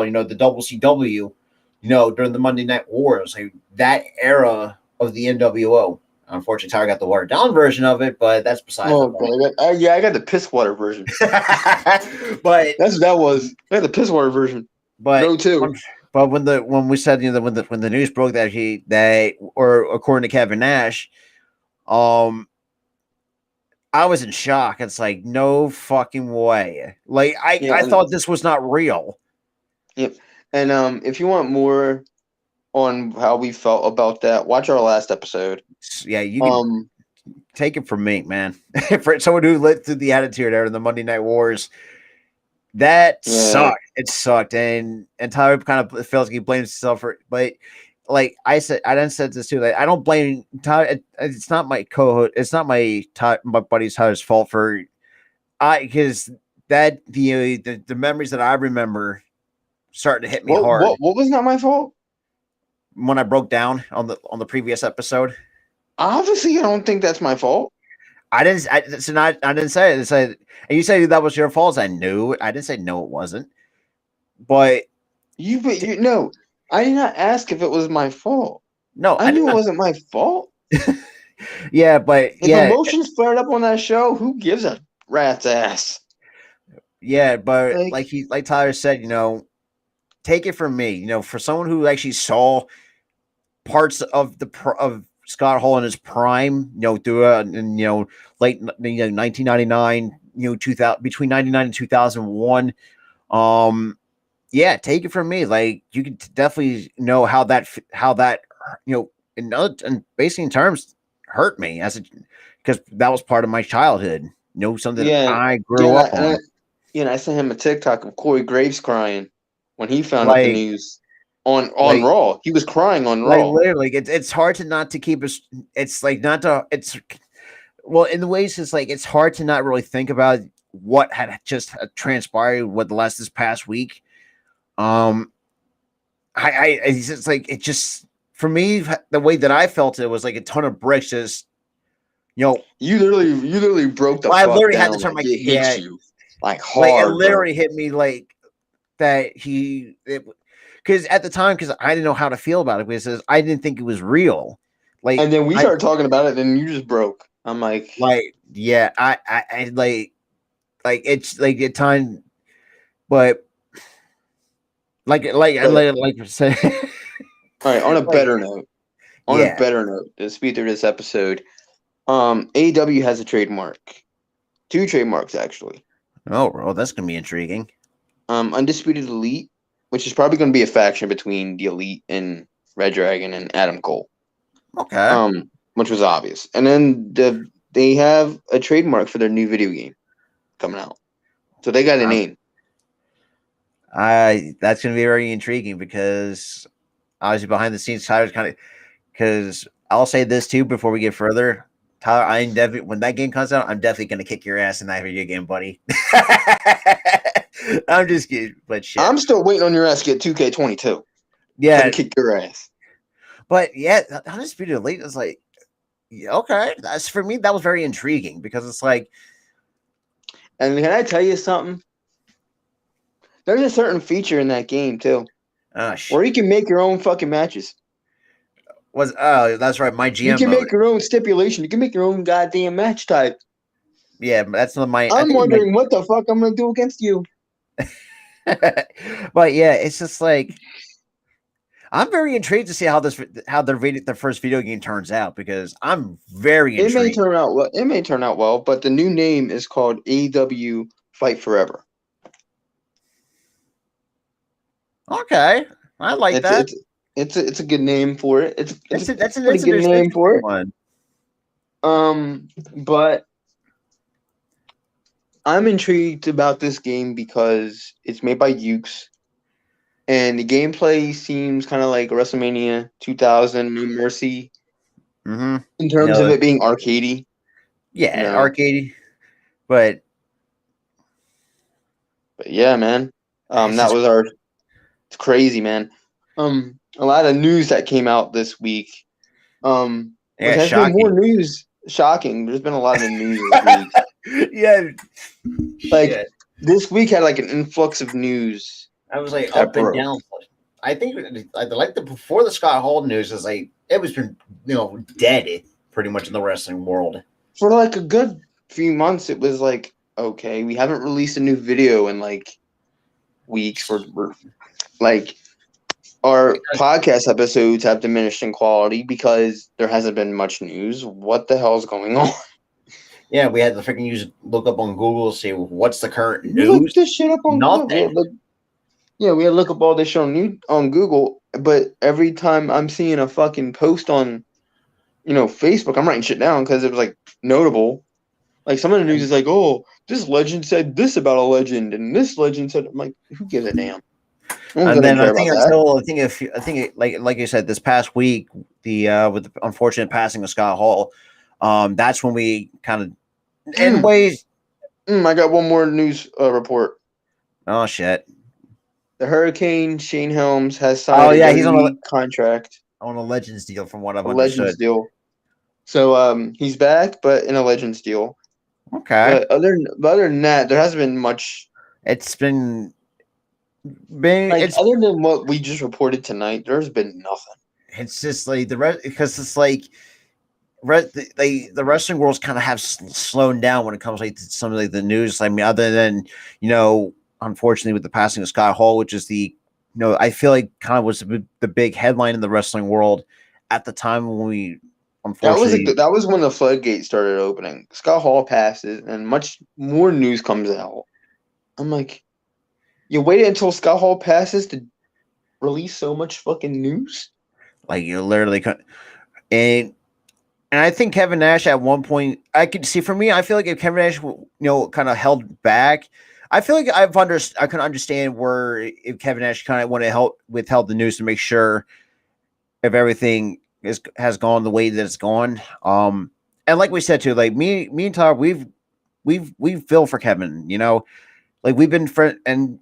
[SPEAKER 1] The WCW. During the Monday Night Wars, like that era of the NWO. Unfortunately, Tyler got the watered down version of it, but that's besides the point.
[SPEAKER 2] I got the piss water version.
[SPEAKER 1] But
[SPEAKER 2] that's what that was. I got the piss water version.
[SPEAKER 1] But
[SPEAKER 2] no, too.
[SPEAKER 1] But when we said when the news broke that or according to Kevin Nash, I was in shock. It's like no fucking way. Like I thought this was not real.
[SPEAKER 2] Yep. And if you want more on how we felt about that, watch our last episode.
[SPEAKER 1] Yeah, you can take it from me, man. For someone who lived through the Attitude Era and the Monday Night Wars, that sucked. It sucked, and Tyler kind of feels like he blames himself for it. But like I done said this too. Like I don't blame Tyler. It's not my co-host. It's not my buddy Tyler's fault for because that the memories that I remember starting to hit me hard.
[SPEAKER 2] What was not my fault?
[SPEAKER 1] When I broke down on the previous episode.
[SPEAKER 2] Obviously, I don't think that's my fault.
[SPEAKER 1] I didn't say it. And you say that was your fault. I knew it. I didn't say no, it wasn't. But
[SPEAKER 2] no, I did not ask if it was my fault.
[SPEAKER 1] No,
[SPEAKER 2] I knew it wasn't my fault.
[SPEAKER 1] Yeah, but
[SPEAKER 2] if emotions flared up on that show, who gives a rat's ass?
[SPEAKER 1] Yeah, but like Tyler said, take it from me. For someone who actually saw parts of Scott Hall in his prime, through late 1999, 2000 between 99 and 2001. Yeah, take it from me. Like you can definitely know how that in basic terms hurt me because that was part of my childhood. Something I grew up on.
[SPEAKER 2] I sent him a TikTok of Corey Graves crying when he found out the news. On Raw, he was crying on Raw.
[SPEAKER 1] Literally, it's hard to not to keep us. It's like not to. It's in the ways it's like it's hard to not really think about what had just transpired with this past week. It's just like it just for me the way that I felt it was like a ton of bricks. Just
[SPEAKER 2] you literally broke the.
[SPEAKER 1] I literally had to turn my
[SPEAKER 2] hits you like hard.
[SPEAKER 1] Like it literally hit me like that. Because at the time, because I didn't know how to feel about it, because I didn't think it was real. Like,
[SPEAKER 2] and then we started talking about it, and you just broke. I'm like,
[SPEAKER 1] yeah, I like it's like at time, but like I said.
[SPEAKER 2] All right, on a better note, to speed through this episode, AEW has a trademark, 2 trademarks actually.
[SPEAKER 1] Oh, bro, that's gonna be intriguing.
[SPEAKER 2] Undisputed Elite, which is probably going to be a faction between the Elite and Red Dragon and Adam Cole.
[SPEAKER 1] Okay.
[SPEAKER 2] Which was obvious. And then they have a trademark for their new video game coming out. So they got a name.
[SPEAKER 1] That's going to be very intriguing because obviously behind the scenes, Tyler's kind of because I'll say this too before we get further. Tyler, when that game comes out, I'm definitely going to kick your ass in that video game, buddy. I'm just kidding, but shit.
[SPEAKER 2] I'm still waiting on your ass to get 2K22.
[SPEAKER 1] Yeah,
[SPEAKER 2] to kick your ass.
[SPEAKER 1] But yeah, Undisputed Elite is like, okay, that's for me. That was very intriguing because it's like.
[SPEAKER 2] And can I tell you something? There's a certain feature in that game too, where you can make your own fucking matches.
[SPEAKER 1] That's right. My GM.
[SPEAKER 2] You can make your own stipulation. You can make your own goddamn match type.
[SPEAKER 1] Yeah, that's not my.
[SPEAKER 2] I'm wondering what the fuck I'm gonna do against you.
[SPEAKER 1] But yeah, it's just like I'm very intrigued to see how their first video game turns out because I'm very intrigued.
[SPEAKER 2] It may turn out well, but the new name is called AEW Fight Forever.
[SPEAKER 1] Okay, I like that.
[SPEAKER 2] It's a good name for it. That's a
[SPEAKER 1] good name for it.
[SPEAKER 2] But I'm intrigued about this game because it's made by Ukes, and the gameplay seems kind of like WrestleMania 2000 No Mercy
[SPEAKER 1] Mm-hmm.
[SPEAKER 2] in terms of it being arcadey.
[SPEAKER 1] Yeah,
[SPEAKER 2] No.
[SPEAKER 1] arcade. But
[SPEAKER 2] yeah, man. That was our. It's crazy, man. A lot of news that came out this week. Which has been more news. Shocking. There's been a lot of news this week.
[SPEAKER 1] Yeah.
[SPEAKER 2] Like this week had like an influx of news.
[SPEAKER 1] I was like up and down. I think like before the Scott Hall news is like it was been dead pretty much in the wrestling world
[SPEAKER 2] for like a good few months. It was like, okay, we haven't released a new video in like weeks. We're like our podcast episodes have diminished in quality because there hasn't been much news. What the hell is going on?
[SPEAKER 1] Yeah, we had to freaking look up on Google to see what's the current news.
[SPEAKER 2] Look this shit up on
[SPEAKER 1] Nothing.
[SPEAKER 2] Google. We had to look up all this shit on Google, but every time I'm seeing a fucking post on, Facebook, I'm writing shit down because it was like notable. Like some of the news is like, oh, this legend said this about a legend, and this legend said, I'm like, who gives a damn?
[SPEAKER 1] And then I think like you said, this past week, with the unfortunate passing of Scott Hall, that's when we kind of, in ways.
[SPEAKER 2] I got one more news report.
[SPEAKER 1] Oh shit!
[SPEAKER 2] The Hurricane Shane Helms has signed
[SPEAKER 1] he's on a
[SPEAKER 2] contract.
[SPEAKER 1] On a Legends deal, from what I've
[SPEAKER 2] understood.
[SPEAKER 1] Legends
[SPEAKER 2] deal. So he's back, but in a Legends deal.
[SPEAKER 1] Okay.
[SPEAKER 2] But other than that, there hasn't been much.
[SPEAKER 1] It's been
[SPEAKER 2] other than what we just reported tonight, there's been nothing.
[SPEAKER 1] It's just like the rest, because it's like the wrestling world's kind of have slowed down when it comes like to some of the news. I mean, other than unfortunately with the passing of Scott Hall, which is I feel like kind of was the big headline in the wrestling world at the time when we unfortunately
[SPEAKER 2] that was when the floodgates started opening. Scott Hall passes and much more news comes out. I'm like, you waited until Scott Hall passes to release so much fucking news?
[SPEAKER 1] Like you literally and I think Kevin Nash at one point, I could see, for me, I feel like if Kevin Nash kind of held back, I feel like I can understand where if Kevin Nash kind of want to withheld the news to make sure if everything has gone the way that it's gone. And like we said too, like me and Tyler, we feel for Kevin, like we've been friends, and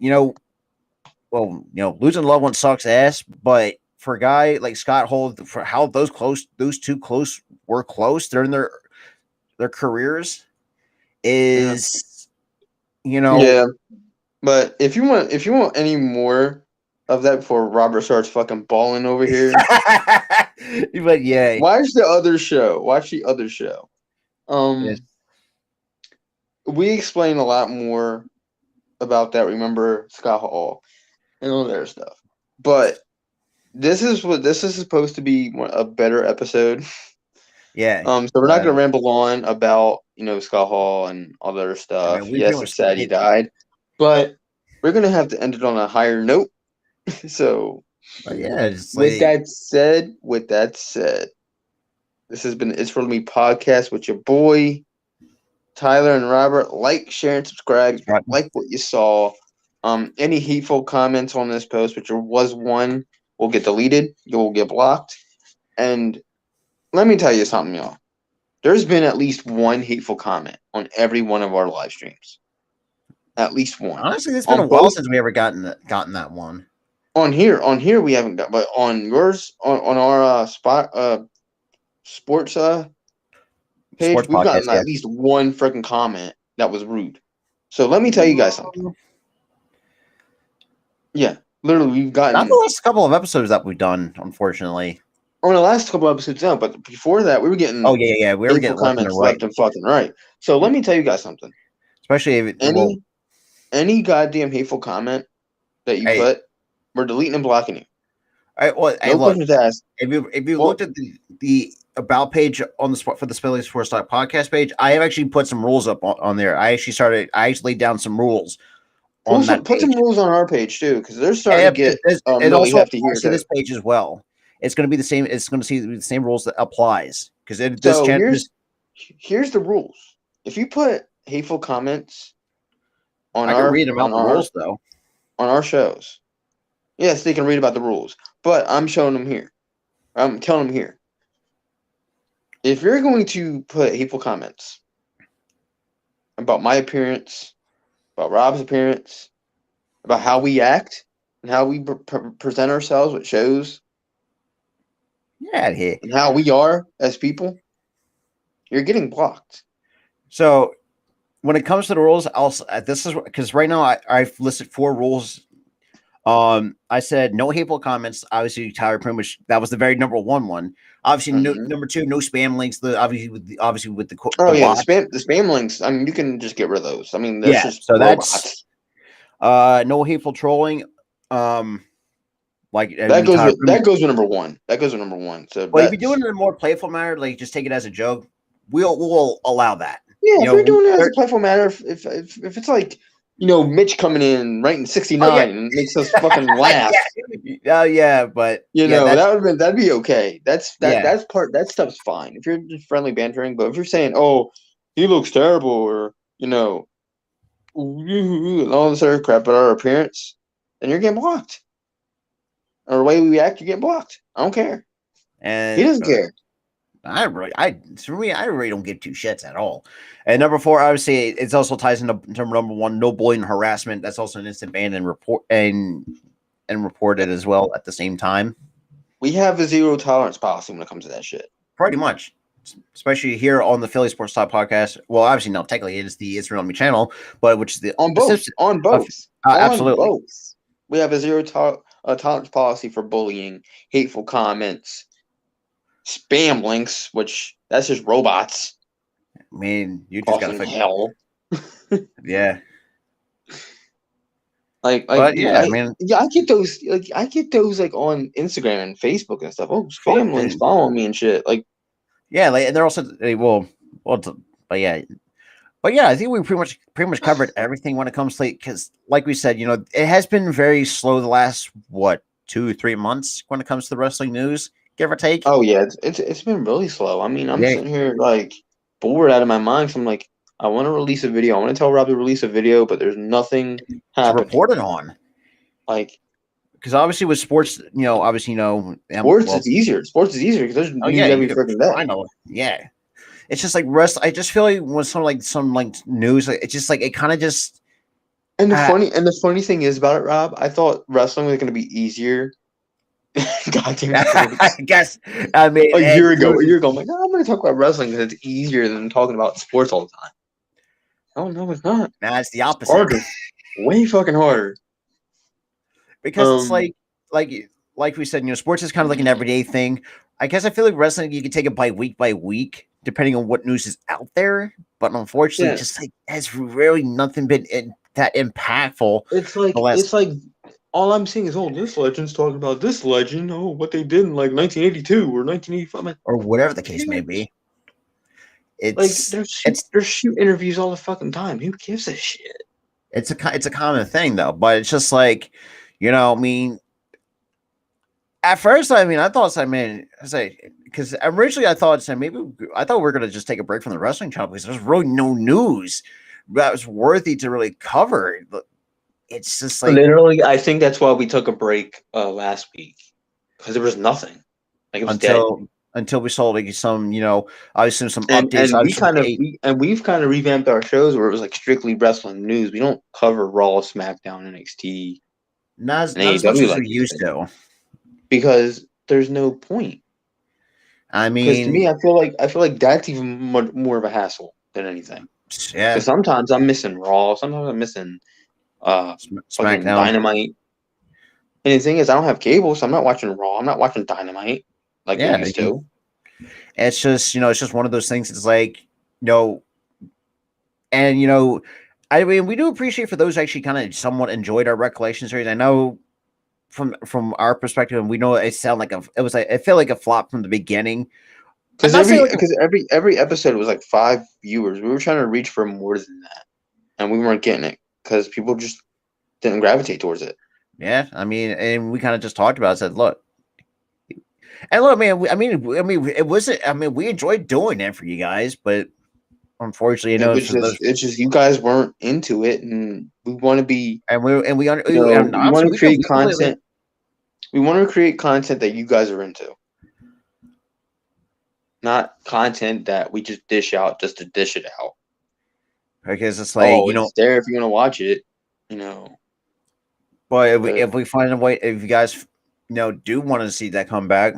[SPEAKER 1] losing loved ones sucks ass, but for a guy like Scott Hall, for how those two close were close during their careers is,
[SPEAKER 2] Yeah. But if you want any more of that before Robert starts fucking balling over here,
[SPEAKER 1] but yeah,
[SPEAKER 2] watch the other show.
[SPEAKER 1] Yes.
[SPEAKER 2] We explain a lot more about that. Remember Scott Hall and all that stuff, but this is supposed to be a better episode.
[SPEAKER 1] Yeah.
[SPEAKER 2] So we're not gonna ramble on about Scott Hall and all the other stuff. I mean, yes, it's sad he died, but we're gonna have to end it on a higher note. So
[SPEAKER 1] yeah.
[SPEAKER 2] With that said, this has been It's For Me podcast with your boy Tyler and Robert. Like, share, and subscribe. Like what you saw. Any hateful comments on this post, which there was one, will get deleted. You will get blocked. And let me tell you something, y'all. There's been at least one hateful comment on every one of our live streams. At least one.
[SPEAKER 1] Honestly, it's been a while since we ever gotten that one.
[SPEAKER 2] On here we haven't got, but on yours, on our sports page, we've gotten at least one freaking comment that was rude. So let me tell you guys something. Yeah, literally, we've gotten
[SPEAKER 1] not the last couple of episodes that we've done, unfortunately.
[SPEAKER 2] On the last couple of episodes, no, but before that, we were getting
[SPEAKER 1] we were getting
[SPEAKER 2] comments left and fucking right. So let me tell you guys something.
[SPEAKER 1] Especially if
[SPEAKER 2] any goddamn hateful comment that you put, we're deleting and blocking you.
[SPEAKER 1] No questions asked. If you looked at the about page on the for the Spilling Sports Talk podcast page, I have actually put some rules up on there. I actually laid down some rules.
[SPEAKER 2] Put some rules on our page too, because they're starting to get
[SPEAKER 1] and also hefty here to this page as well. It's going to be the same. It's going to see the same rules that applies because
[SPEAKER 2] here's the rules. If you put hateful comments on
[SPEAKER 1] I can
[SPEAKER 2] our
[SPEAKER 1] read them out the rules though.
[SPEAKER 2] on our shows, yes, they can read about the rules. But I'm showing them here. I'm telling them here. If you're going to put hateful comments about my appearance, about Rob's appearance, about how we act and how we present ourselves with shows,
[SPEAKER 1] Yeah, here.
[SPEAKER 2] and how we are as people, you're getting blocked.
[SPEAKER 1] So when it comes to the rules, this is because right now I've listed 4 rules. I said no hateful comments. Obviously, Tyler pretty much that was the very number one. Obviously, number 2, no spam links. Obviously with the
[SPEAKER 2] Oh
[SPEAKER 1] the
[SPEAKER 2] yeah,
[SPEAKER 1] bots.
[SPEAKER 2] the spam links. I mean, you can just get rid of those. I mean, that's
[SPEAKER 1] Yeah,
[SPEAKER 2] just
[SPEAKER 1] so
[SPEAKER 2] robots.
[SPEAKER 1] that's no hateful trolling. Like
[SPEAKER 2] That goes with number 1. That goes with number 1. So
[SPEAKER 1] well, if you're doing it in a more playful manner, like just take it as a joke, we'll allow that.
[SPEAKER 2] Yeah,
[SPEAKER 1] You
[SPEAKER 2] if
[SPEAKER 1] know,
[SPEAKER 2] you're doing it as a playful matter, if it's like, Mitch coming in writing 69
[SPEAKER 1] oh, yeah.
[SPEAKER 2] and makes us fucking laugh.
[SPEAKER 1] Oh yeah, but
[SPEAKER 2] that'd be okay. That's
[SPEAKER 1] yeah.
[SPEAKER 2] that stuff's fine. If you're just friendly bantering, but if you're saying, "Oh, he looks terrible," or all this other crap about our appearance, then you're getting blocked. Or the way we act, you're getting blocked. I don't care.
[SPEAKER 1] And
[SPEAKER 2] He doesn't care.
[SPEAKER 1] I really don't give 2 shits at all. And number 4, obviously, it also ties into number 1, no bullying and harassment. That's also an instant ban and reported as well at the same time.
[SPEAKER 2] We have a zero tolerance policy when it comes to that shit.
[SPEAKER 1] Pretty much, especially here on the Philly Sports Talk podcast. Well, obviously, no, technically it is the Israel Army channel, but which is the
[SPEAKER 2] on both.
[SPEAKER 1] Absolutely.
[SPEAKER 2] Both. We have a zero tolerance policy for bullying, hateful comments, spam links, which that's just robots.
[SPEAKER 1] I mean, you just gotta
[SPEAKER 2] hell.
[SPEAKER 1] Yeah.
[SPEAKER 2] I get those. I get those on Instagram and Facebook and stuff. Oh, spam links following me and shit.
[SPEAKER 1] Yeah, and they're also but yeah. But yeah, I think we pretty much covered everything when it comes to, because like we said, it has been very slow the last 2-3 months when it comes to the wrestling news, give or take.
[SPEAKER 2] Oh yeah, it's been really slow. I mean, I'm sitting here bored out of my mind. So I'm like, I want to release a video. I want to tell Rob to release a video, but there's nothing happening.
[SPEAKER 1] To report it on. Because obviously with sports, sports
[SPEAKER 2] is easier. Sports is easier because there's news every freaking day.
[SPEAKER 1] I know. Yeah. It's just like I just feel like when some news, it's just like it kind of just.
[SPEAKER 2] And the funny thing is about it, Rob, I thought wrestling was going to be easier. God damn it!
[SPEAKER 1] I guess. I mean,
[SPEAKER 2] a year ago, I'm like, I'm going to talk about wrestling because it's easier than talking about sports all the time. Oh no, it's not.
[SPEAKER 1] Nah, it's the opposite.
[SPEAKER 2] Harder. Way fucking harder.
[SPEAKER 1] Because it's like we said, sports is kind of like an everyday thing. I guess I feel like wrestling, you can take it by week, depending on what news is out there. But unfortunately, just has really nothing been that impactful.
[SPEAKER 2] It's like all I'm seeing is, this legend's talking about this legend. Oh, what they did in 1982 or 1985
[SPEAKER 1] or whatever the case may be. It's
[SPEAKER 2] there's shoot interviews all the fucking time. Who gives a shit?
[SPEAKER 1] It's a common thing though, but it's just like, I mean. At first, I thought, because originally I thought we were going to just take a break from the wrestling channel because there's really no news that was worthy to really cover. It's just like
[SPEAKER 2] literally, I think that's why we took a break last week because there was nothing. It was
[SPEAKER 1] until we saw some, obviously some updates.
[SPEAKER 2] And we've kind of revamped our shows where it was strictly wrestling news. We don't cover Raw, SmackDown, NXT,
[SPEAKER 1] not as much as we used to.
[SPEAKER 2] Because there's no point.
[SPEAKER 1] I mean,
[SPEAKER 2] because to me, I feel like that's even more of a hassle than anything.
[SPEAKER 1] Yeah.
[SPEAKER 2] Because sometimes I'm missing Raw. Sometimes I'm missing SmackDown, Dynamite. And the thing is, I don't have cable, so I'm not watching Raw. I'm not watching Dynamite we used to.
[SPEAKER 1] It's just it's just one of those things. It's like and I mean, we do appreciate for those who actually kind of somewhat enjoyed our recollection series. I know. From our perspective, and we know it felt like a flop from the beginning.
[SPEAKER 2] Because every episode was 5 viewers. We were trying to reach for more than that, and we weren't getting it because people just didn't gravitate towards it.
[SPEAKER 1] Yeah, I mean, and we kind of just talked about it. Said, look, And look, man, it wasn't. I mean, we enjoyed doing it for you guys, but unfortunately,
[SPEAKER 2] It was just it's just you guys weren't into it, and we want to be,
[SPEAKER 1] and
[SPEAKER 2] we want
[SPEAKER 1] honestly,
[SPEAKER 2] to create
[SPEAKER 1] we completely.
[SPEAKER 2] content. We want to create content that you guys are into, not content that we just dish out just to dish it out.
[SPEAKER 1] Because it's like
[SPEAKER 2] Oh, it's there if you want to watch it, you know.
[SPEAKER 1] but
[SPEAKER 2] But
[SPEAKER 1] if we find a way, if you guys do want to see that come back,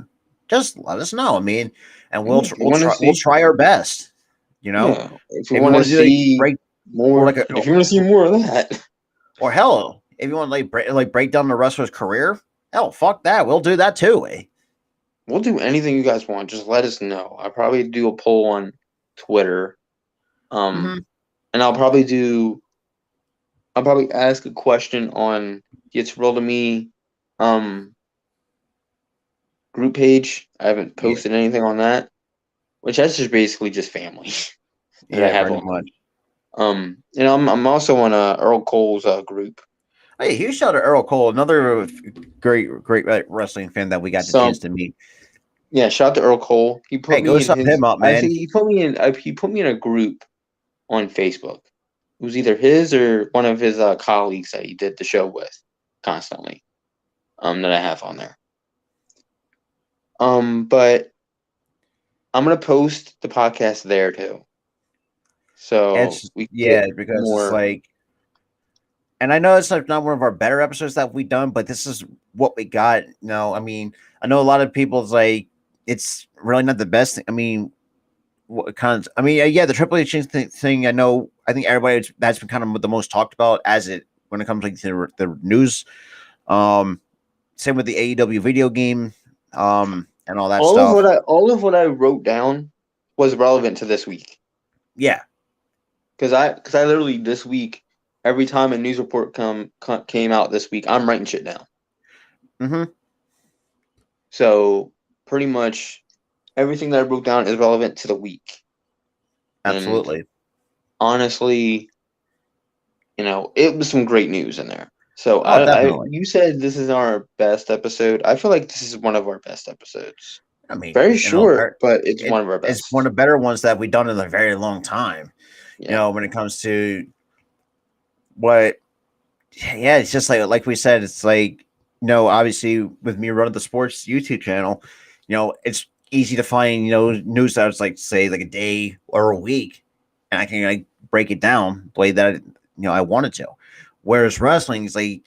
[SPEAKER 1] just let us know. I mean, and
[SPEAKER 2] yeah, if you want to
[SPEAKER 1] we'll
[SPEAKER 2] see,
[SPEAKER 1] try our best.
[SPEAKER 2] yeah, if you
[SPEAKER 1] If you
[SPEAKER 2] want to
[SPEAKER 1] want to do like
[SPEAKER 2] see
[SPEAKER 1] break or
[SPEAKER 2] more, if you want to see more of that,
[SPEAKER 1] or hell, if you want to break down the wrestler's career, hell, fuck that, we'll do that too.
[SPEAKER 2] we'll do anything you guys want. Just let us know. I'll probably do a poll on Twitter.
[SPEAKER 1] Mm-hmm.
[SPEAKER 2] And I'll probably ask a question on the It's Real to Me group page. I haven't
[SPEAKER 1] Yeah,
[SPEAKER 2] posted anything on that, which that's just basically just family that I
[SPEAKER 1] yeah,
[SPEAKER 2] have
[SPEAKER 1] pretty
[SPEAKER 2] on
[SPEAKER 1] much.
[SPEAKER 2] there. And I'm also on Earl Cole's group.
[SPEAKER 1] Hey, huge shout out to Earl Cole, another great wrestling fan that we got the chance
[SPEAKER 2] So
[SPEAKER 1] to meet.
[SPEAKER 2] yeah, shout out to Earl Cole. He put
[SPEAKER 1] Hey, go
[SPEAKER 2] me in
[SPEAKER 1] sub
[SPEAKER 2] his.
[SPEAKER 1] him up, man.
[SPEAKER 2] Actually, he put me in a group on Facebook. It was either his or one of his colleagues that he did the show with constantly. That I have on there. But I'm gonna post the podcast there too, so
[SPEAKER 1] It's
[SPEAKER 2] we can
[SPEAKER 1] yeah,
[SPEAKER 2] get
[SPEAKER 1] because it's
[SPEAKER 2] more.
[SPEAKER 1] like, and I know it's like not one of our better episodes that we've done, but this is what we got. I mean, I know a lot of people's like it's really not the best thing. I mean, what kind of? I mean, yeah, the Triple H thing. I think everybody that's been kind of the most talked about as it when it comes like to the news. Um, Same with the AEW video game, and all that stuff.
[SPEAKER 2] All of what I wrote down was relevant to this week
[SPEAKER 1] Yeah.
[SPEAKER 2] because I literally this week every time a news report came out this week, I'm writing shit down.
[SPEAKER 1] Mm-hmm.
[SPEAKER 2] So pretty much everything that I wrote down is relevant to the week.
[SPEAKER 1] Absolutely.
[SPEAKER 2] And honestly, it was some great news in there. So
[SPEAKER 1] Oh, definitely.
[SPEAKER 2] you said this is our best episode. I feel like this is one of our best episodes.
[SPEAKER 1] I mean,
[SPEAKER 2] Very short, but it's one of our
[SPEAKER 1] it's one
[SPEAKER 2] best.
[SPEAKER 1] of the better ones that we've done in a very long time.
[SPEAKER 2] Yeah.
[SPEAKER 1] When it comes to what, yeah, it's just like we said, it's like, obviously with me running the sports YouTube channel, it's easy to find, news that's like say like a day or a week, and I can like break it down the way that I wanted to. Whereas wrestling is like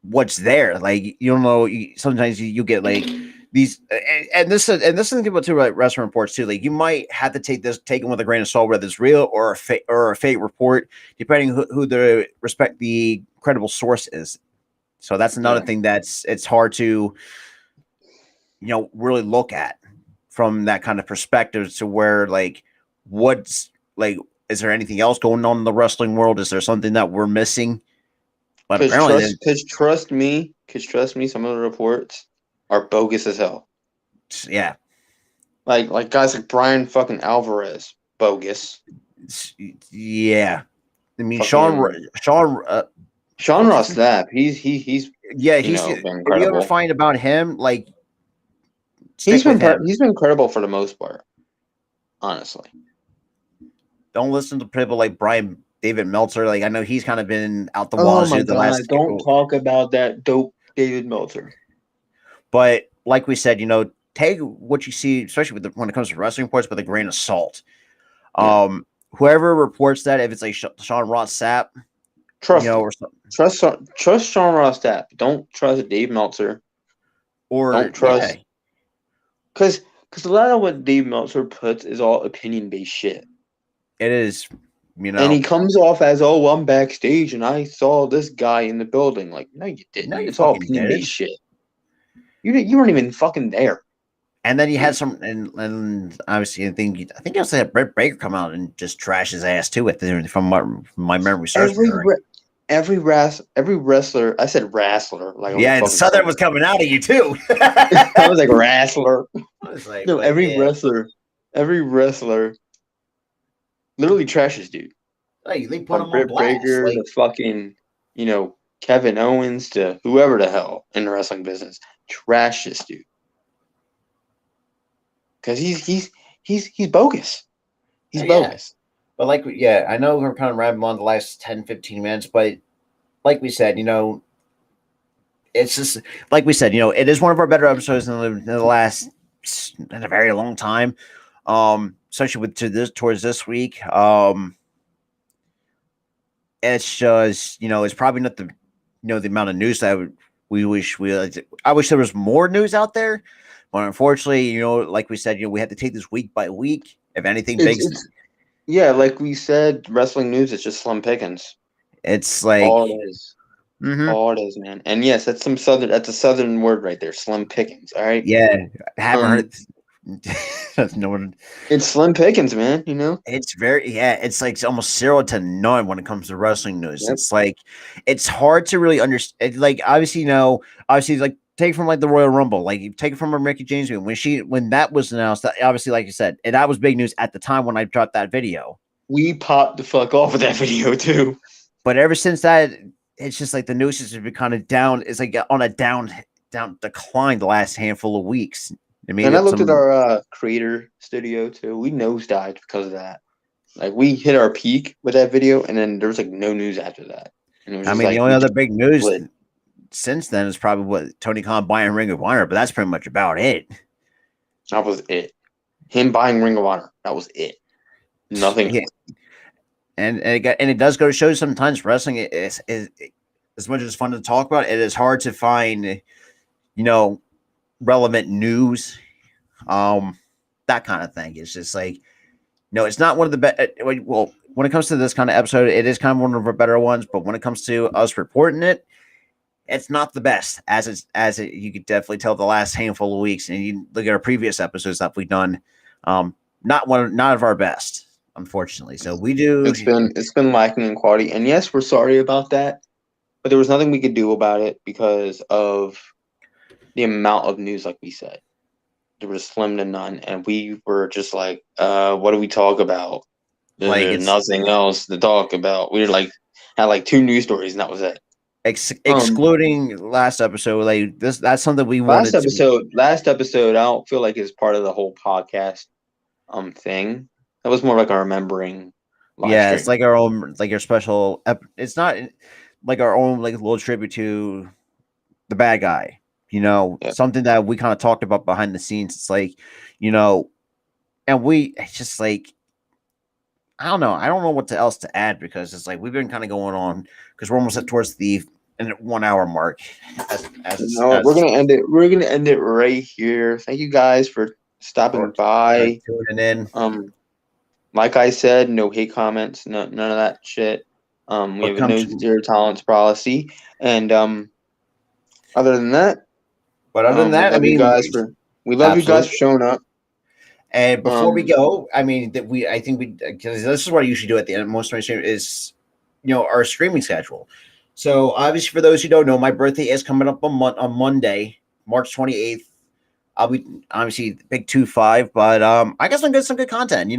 [SPEAKER 1] what's there. Like you don't know. Sometimes you get like these, and this is the people too, like restaurant reports too. Like you might have to take it with a grain of salt, whether it's real or a fake report, depending who the credible source is. So that's another
[SPEAKER 2] Yeah.
[SPEAKER 1] thing it's hard to really look at from that kind of perspective. To where like what's like, is there anything else going on in the wrestling world? Is there something that we're missing? But apparently,
[SPEAKER 2] Trust me, some of the reports are bogus as hell.
[SPEAKER 1] yeah.
[SPEAKER 2] Like guys like Brian fucking Alvarez, bogus.
[SPEAKER 1] Yeah, I mean
[SPEAKER 2] Fucking Sean
[SPEAKER 1] what's
[SPEAKER 2] Ross
[SPEAKER 1] his,
[SPEAKER 2] Sapp, he's
[SPEAKER 1] yeah,
[SPEAKER 2] been
[SPEAKER 1] if you ever
[SPEAKER 2] incredible.
[SPEAKER 1] find about him, like stick with him.
[SPEAKER 2] He's been incredible for the most part, honestly.
[SPEAKER 1] Don't listen to people like David Meltzer. Like I know he's kind of been out the
[SPEAKER 2] Oh my
[SPEAKER 1] wazoo the
[SPEAKER 2] god,
[SPEAKER 1] last,
[SPEAKER 2] don't talk about that dope David Meltzer.
[SPEAKER 1] but like we said, take what you see, especially when it comes to wrestling reports, with a grain of salt.
[SPEAKER 2] Yeah.
[SPEAKER 1] Whoever reports that, if it's like Sean Ross Sapp,
[SPEAKER 2] Trust him.
[SPEAKER 1] or something,
[SPEAKER 2] Trust Sean Ross Sapp. Don't trust Dave Meltzer.
[SPEAKER 1] or
[SPEAKER 2] Don't trust because a lot of what Dave Meltzer puts is all opinion based shit.
[SPEAKER 1] it is,
[SPEAKER 2] And he comes off as, oh, well, I'm backstage and I saw this guy in the building. Like, no, you didn't.
[SPEAKER 1] no, you
[SPEAKER 2] It's all
[SPEAKER 1] fucking
[SPEAKER 2] opinion
[SPEAKER 1] didn't.
[SPEAKER 2] based shit. You weren't even fucking there.
[SPEAKER 1] And then you had some, and obviously, I think you also had Brett Baker come out and just trash his ass too. From my memory serves me right.
[SPEAKER 2] Every wrestler. I said wrestler. Like
[SPEAKER 1] Yeah, the Southern was coming out of you too.
[SPEAKER 2] I was like wrestler.
[SPEAKER 1] I was like,
[SPEAKER 2] No, every wrestler literally trashes dude.
[SPEAKER 1] Hey, they put
[SPEAKER 2] From
[SPEAKER 1] him on
[SPEAKER 2] Britt
[SPEAKER 1] blast.
[SPEAKER 2] Baker
[SPEAKER 1] Like,
[SPEAKER 2] to fucking, Kevin Owens to whoever the hell in the wrestling business. Trash this dude. because he's bogus. He's
[SPEAKER 1] Yeah.
[SPEAKER 2] bogus.
[SPEAKER 1] But I know we're kind of rambling on the last 10, 15 minutes, but like we said, it's just like we said, it is one of our better episodes in the last in a very long time. Especially towards this week. It's just, it's probably not the amount of news that we wish I wish there was more news out there, but unfortunately, like we said, we have to take this week by week. If anything big,
[SPEAKER 2] yeah, like we said, wrestling news is just slim pickings.
[SPEAKER 1] It's like
[SPEAKER 2] all it is.
[SPEAKER 1] Mm-hmm.
[SPEAKER 2] All it is, man. And yes, that's a southern word right there, slim pickings. All right.
[SPEAKER 1] Yeah, I haven't heard. No one.
[SPEAKER 2] It's slim pickings, man.
[SPEAKER 1] It's it's like almost 0 to none when it comes to wrestling news.
[SPEAKER 2] Yep.
[SPEAKER 1] It's like it's hard to really understand. Like obviously, like take from like the Royal Rumble, like you take it from Mickey James when that was announced. That obviously, like you said, and that was big news at the time when I dropped that video.
[SPEAKER 2] We popped the fuck off of that video too.
[SPEAKER 1] But ever since that, it's just like the news has been kind of down. It's like on a down decline the last handful of weeks.
[SPEAKER 2] And I looked at our creator studio too. We nosedived because of that. Like we hit our peak with that video, and then there was like no news after that. And it was
[SPEAKER 1] the only other big news since then is probably what Tony Khan buying Ring of Honor, but that's pretty much about it.
[SPEAKER 2] That was it. Him buying Ring of Honor. That was it. Nothing.
[SPEAKER 1] Yeah. And it does go to show sometimes wrestling is as much as it's fun to talk about. It is hard to find, relevant news, that kind of thing. It's just like, it's not one of the best. Well, when it comes to this kind of episode, it is kind of one of our better ones. But when it comes to us reporting it, it's not the best. You could definitely tell the last handful of weeks, and you look at our previous episodes that we've done, not of our best, unfortunately. So we do.
[SPEAKER 2] It's been lacking in quality, and yes, we're sorry about that. But there was nothing we could do about it because of the amount of news, like we said. There was slim to none, and we were just like, what do we talk about? There's nothing else to talk about. We were had like 2 news stories, and that was it.
[SPEAKER 1] Excluding last episode, like that's something we wanted.
[SPEAKER 2] Last episode, I don't feel like it's part of the whole podcast thing. That was more like a remembering.
[SPEAKER 1] Yeah, it's like our own, like our special. It's not like our own, like little tribute to the bad guy. Something that we kind of talked about behind the scenes. It's like, and it's just like, I don't know. I don't know what else to add because it's like we've been kind of going on because we're almost towards the 1 hour mark.
[SPEAKER 2] We're gonna end it. We're gonna end it right here. Thank you guys for stopping by.
[SPEAKER 1] Tuning in.
[SPEAKER 2] Like I said, no hate comments, none of that shit. We have a no zero tolerance policy, and other than that.
[SPEAKER 1] But other than that,
[SPEAKER 2] we love you guys for showing up.
[SPEAKER 1] And before we go, because this is what I usually do at the end of most of my stream is, our streaming schedule. So obviously, for those who don't know, my birthday is coming up on Monday, March 28th. I'll be obviously big 2-5, but I got some good content.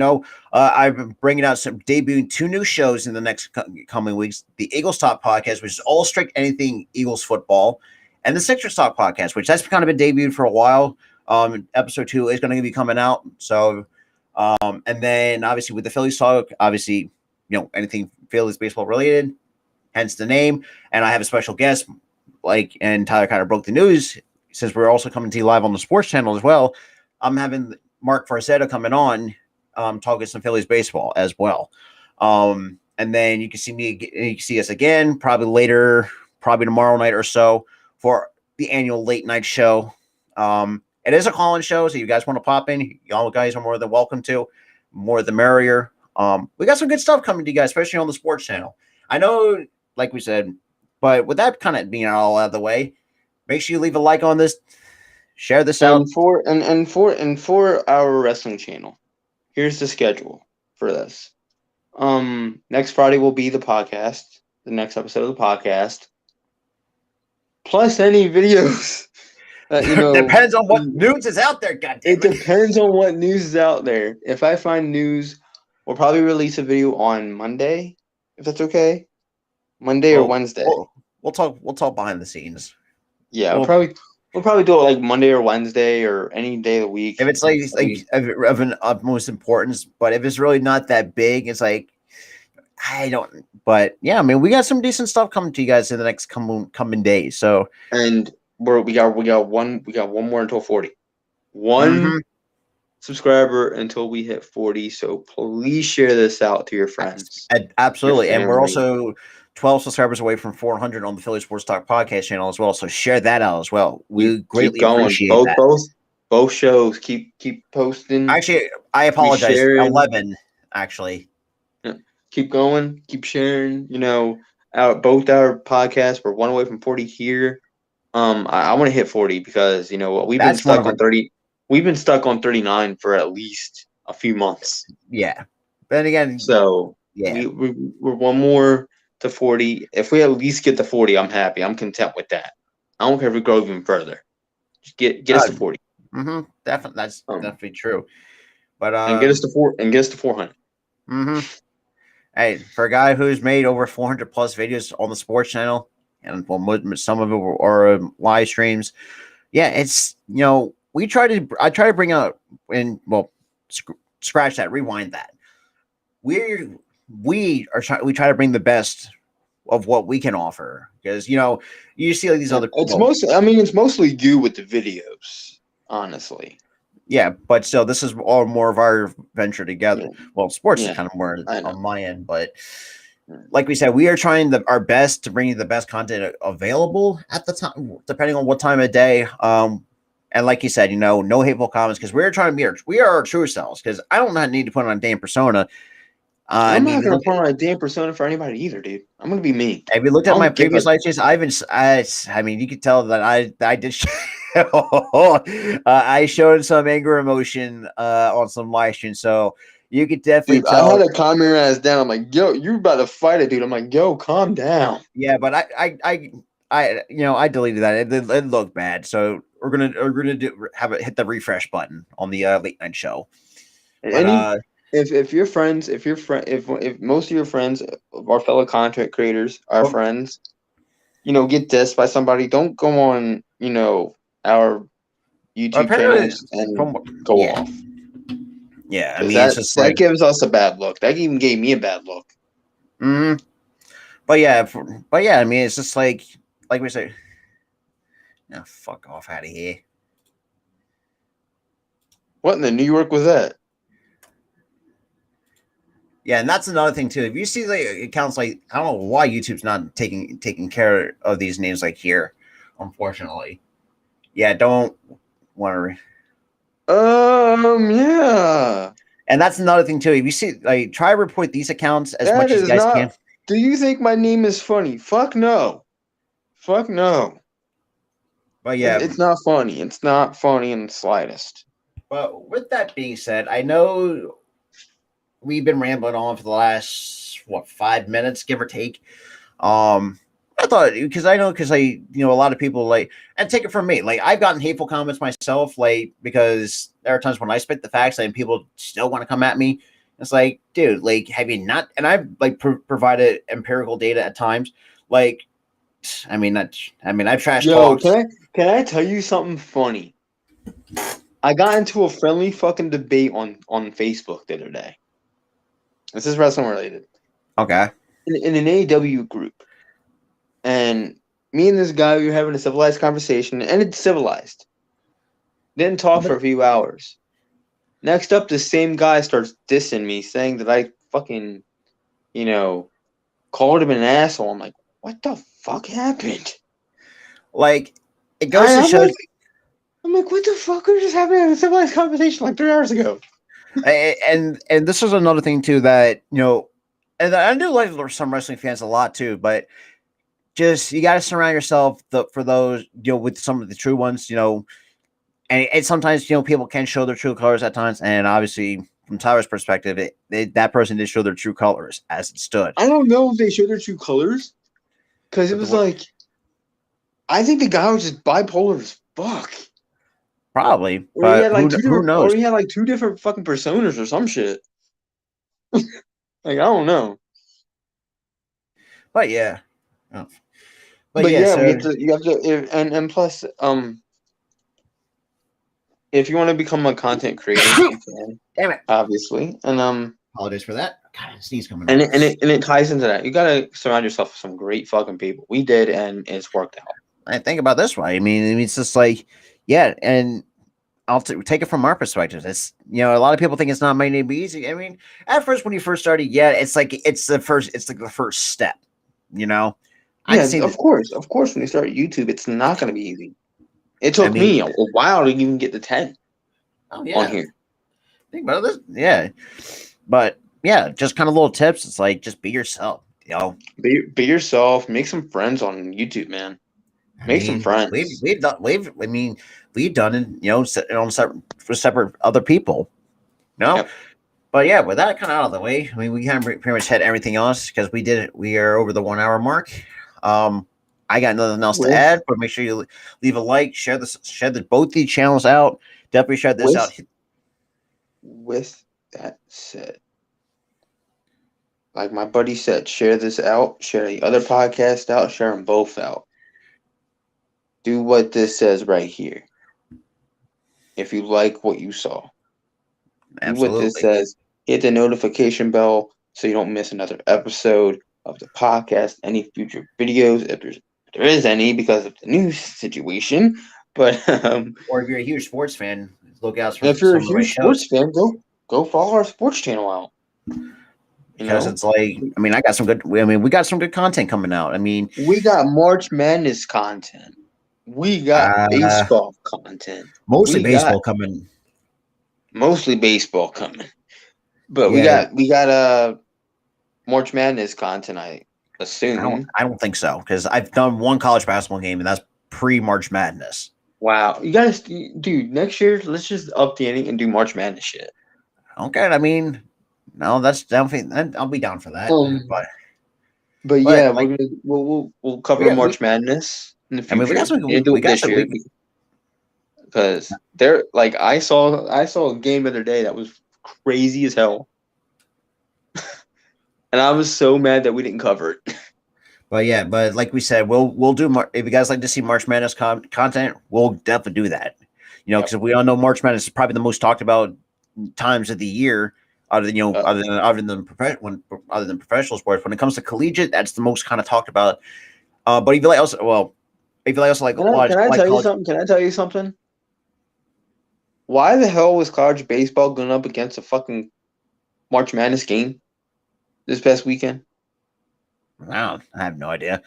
[SPEAKER 1] I've been bringing out debuting 2 new shows in the next coming weeks: the Eagles Talk podcast, which is all strict anything Eagles football. And the Sixers Talk podcast, which that's kind of been debuted for a while. Episode 2 is going to be coming out. So, and then obviously with the Phillies Talk, obviously, anything Phillies baseball related, hence the name. And I have a special guest, and Tyler kind of broke the news since we're also coming to you live on the sports channel as well. I'm having Mark Farzetta coming on, talking some Phillies baseball as well. And then you can see us again, probably later, probably tomorrow night or so, for the annual late night show. It is a call-in show, so you guys want to pop in, y'all guys are more than welcome to. More the merrier. We got some good stuff coming to you guys, especially on the sports channel. I know, like we said, but with that kind of being all out of the way, make sure you leave a like on this, share this out.
[SPEAKER 2] For our wrestling channel, here's the schedule for this. Next Friday will be the podcast, the next episode of the podcast. Plus any videos.
[SPEAKER 1] Depends on what news is out there, goddammit.
[SPEAKER 2] It depends on what news is out there. If I find news, we'll probably release a video on Monday, if that's okay. Monday or Wednesday.
[SPEAKER 1] We'll talk behind the scenes.
[SPEAKER 2] Yeah, we'll We'll probably do it like Monday or Wednesday or any day of the week.
[SPEAKER 1] If it's like of an utmost importance, but if it's really not that big, it's like I don't. But yeah, I mean, we got some decent stuff coming to you guys in the next coming days. So
[SPEAKER 2] And we got one more until 40. One subscriber until we hit 40. So please share this out to your friends.
[SPEAKER 1] Absolutely,
[SPEAKER 2] your
[SPEAKER 1] and we're
[SPEAKER 2] family.
[SPEAKER 1] also 12 subscribers away from 400 on the Philly Sports Talk podcast channel as well. So share that out as well. We greatly appreciate that.
[SPEAKER 2] Both shows keep posting.
[SPEAKER 1] Actually, I apologize. 11, actually.
[SPEAKER 2] Yeah. Keep going. Keep sharing. You know, both our podcasts. We're one away from 40 here. I want to hit 40 because you know what we've been stuck on 30. We've been stuck on 39 for at least a few months.
[SPEAKER 1] Yeah, but then again,
[SPEAKER 2] so
[SPEAKER 1] yeah,
[SPEAKER 2] we're one more to 40. If we at least get to 40, I'm happy. I'm content with that. I don't care if we grow even further. Just get us to 40.
[SPEAKER 1] Definitely, that's definitely true. But
[SPEAKER 2] and get us to 400.
[SPEAKER 1] Hey, for a guy who's made over 400 plus videos on the sports channel, and some of it are live streams, yeah, it's I try to bring out scratch that, rewind that. We try to bring the best of what we can offer because you see like these other.
[SPEAKER 2] It's mostly you with the videos, honestly.
[SPEAKER 1] Yeah, but still, this is all more of our venture together. Yeah. Well, sports is kind of more on my end, but like we said, we are trying our best to bring you the best content available at the time, depending on what time of day. And like you said, no hateful comments because we're trying to we are our true selves. Because I don't need to put on a damn persona.
[SPEAKER 2] I'm not gonna put on a damn persona for anybody either, dude. I'm gonna be me.
[SPEAKER 1] Have you looked at my previous live streams? I mean, you could tell that I did. I showed some anger emotion on some live streams, so you could definitely tell.
[SPEAKER 2] I had to calm your ass down. I'm like, yo, you're about to fight it, dude. I'm like, yo, calm down.
[SPEAKER 1] Yeah, but I deleted that. It looked bad, so we're gonna hit the refresh button on the late night show. But,
[SPEAKER 2] if most of your friends, our fellow content creators, our friends, get dissed by somebody, don't go on, our YouTube channels and go off.
[SPEAKER 1] Yeah, I mean, it's just
[SPEAKER 2] that gives us a bad look. That even gave me a bad look.
[SPEAKER 1] But yeah, I mean, it's just like we say, fuck off out of here.
[SPEAKER 2] What in the New York was that?
[SPEAKER 1] Yeah, and that's another thing too. If you see the accounts like, I don't know why YouTube's not taking care of these names like here, unfortunately. Yeah, don't want
[SPEAKER 2] to. Yeah.
[SPEAKER 1] And that's another thing too. If you see, try to report these accounts as much as you guys can.
[SPEAKER 2] Do you think my name is funny? Fuck no. Fuck no.
[SPEAKER 1] But yeah,
[SPEAKER 2] it's not funny. It's not funny in the slightest.
[SPEAKER 1] But with that being said, I know we've been rambling on for the last 5 minutes, give or take. I thought because a lot of people and take it from me, I've gotten hateful comments myself, because there are times when I spit the facts and people still want to come at me. It's like, dude, have you not? And I've provided empirical data at times. I've trash talked.
[SPEAKER 2] Can I tell you something funny? I got into a friendly fucking debate on Facebook the other day. This is wrestling related.
[SPEAKER 1] Okay.
[SPEAKER 2] In an AEW group. And me and this guy, we were having a civilized conversation, and it's civilized. Didn't talk for a few hours. Next up, the same guy starts dissing me, saying that I fucking, called him an asshole. I'm like, what the fuck happened?
[SPEAKER 1] It goes to show.
[SPEAKER 2] I'm like, what the fuck? We were just having a civilized conversation 3 hours ago.
[SPEAKER 1] And this is another thing too that and I do like some wrestling fans a lot too, but just you got to surround yourself for those with some of the true ones, and sometimes people can show their true colors at times, and obviously from Tyler's perspective, that person did show their true colors as it stood.
[SPEAKER 2] I don't know if they showed their true colors because it was I think the guy was just bipolar as fuck.
[SPEAKER 1] Probably, but who knows?
[SPEAKER 2] Or he had 2 different fucking personas or some shit. I don't know.
[SPEAKER 1] But yeah.
[SPEAKER 2] But yeah, you have to, and plus, if you want to become a content creator, you can,
[SPEAKER 1] Damn it!
[SPEAKER 2] obviously, and
[SPEAKER 1] Apologize for that. God, sneeze coming
[SPEAKER 2] and
[SPEAKER 1] on.
[SPEAKER 2] it ties into that. You gotta surround yourself with some great fucking people. We did, and it's worked out.
[SPEAKER 1] I think about this way. I mean, it's just like, yeah, and I'll take it from our perspective. It's a lot of people think it's not going to be easy. I mean, at first when you first started, yeah, it's like it's like the first step. You know, I'd
[SPEAKER 2] Yeah,
[SPEAKER 1] say that.
[SPEAKER 2] of course. When you start YouTube, it's not gonna be easy. It
[SPEAKER 1] I
[SPEAKER 2] took
[SPEAKER 1] mean,
[SPEAKER 2] me a while to even get to 10
[SPEAKER 1] oh
[SPEAKER 2] on
[SPEAKER 1] yeah,
[SPEAKER 2] here.
[SPEAKER 1] think about this. Yeah, but yeah, just kind of little tips. It's like just be yourself.
[SPEAKER 2] Be yourself. Make some friends on YouTube, man.
[SPEAKER 1] I
[SPEAKER 2] Make some
[SPEAKER 1] mean,
[SPEAKER 2] friends.
[SPEAKER 1] we've done it. On separate other people. No,
[SPEAKER 2] Yep.
[SPEAKER 1] but yeah, with that kind of out of the way, I mean, we kind of pretty much had everything else because we did it. We are over the 1 hour mark. I got nothing else to
[SPEAKER 2] With
[SPEAKER 1] add, but make sure you leave a like, share both these channels out. Definitely share this out.
[SPEAKER 2] with that said, like my buddy said, share this out, share the other podcast out, share them both out. Do what this says right here. If you like what you saw, do what this
[SPEAKER 1] Absolutely.
[SPEAKER 2] says. Hit the notification bell so you don't miss another episode of the podcast, any future videos, if there is any because of the news situation. But
[SPEAKER 1] Or if you're a huge sports fan, look out for
[SPEAKER 2] if you're a
[SPEAKER 1] some of my
[SPEAKER 2] huge
[SPEAKER 1] shows
[SPEAKER 2] sports fan, go follow our sports channel out.
[SPEAKER 1] because it's like, I mean, we got some good content coming out. I mean,
[SPEAKER 2] We got March Madness content. We got baseball content.
[SPEAKER 1] mostly
[SPEAKER 2] We
[SPEAKER 1] baseball
[SPEAKER 2] got
[SPEAKER 1] coming.
[SPEAKER 2] mostly baseball coming. But
[SPEAKER 1] Yeah,
[SPEAKER 2] we got March Madness content, I assume.
[SPEAKER 1] I don't think so because I've done one college basketball game and that's pre March Madness.
[SPEAKER 2] Wow. You guys, dude, next year let's just up the ante and do March Madness shit.
[SPEAKER 1] Okay, I mean, no, that's definitely I'll be down for that.
[SPEAKER 2] But
[SPEAKER 1] But
[SPEAKER 2] yeah,
[SPEAKER 1] like
[SPEAKER 2] we'll cover March Madness in the
[SPEAKER 1] I mean,
[SPEAKER 2] future. Do it this year because they're like I saw a game the other day that was crazy as hell, and I was so mad that we didn't cover it.
[SPEAKER 1] But yeah, but like we said, we'll do if you guys like to see March Madness content, we'll definitely do that.
[SPEAKER 2] Yep.
[SPEAKER 1] Because we all know March Madness is probably the most talked about times of the year, other than other than professional sports. When it comes to collegiate, that's the most kind of talked about. But if you like like watch,
[SPEAKER 2] Can I
[SPEAKER 1] like
[SPEAKER 2] tell you
[SPEAKER 1] college,
[SPEAKER 2] something? Can I tell you something? Why the hell was college baseball going up against a fucking March Madness game this past weekend?
[SPEAKER 1] I have no idea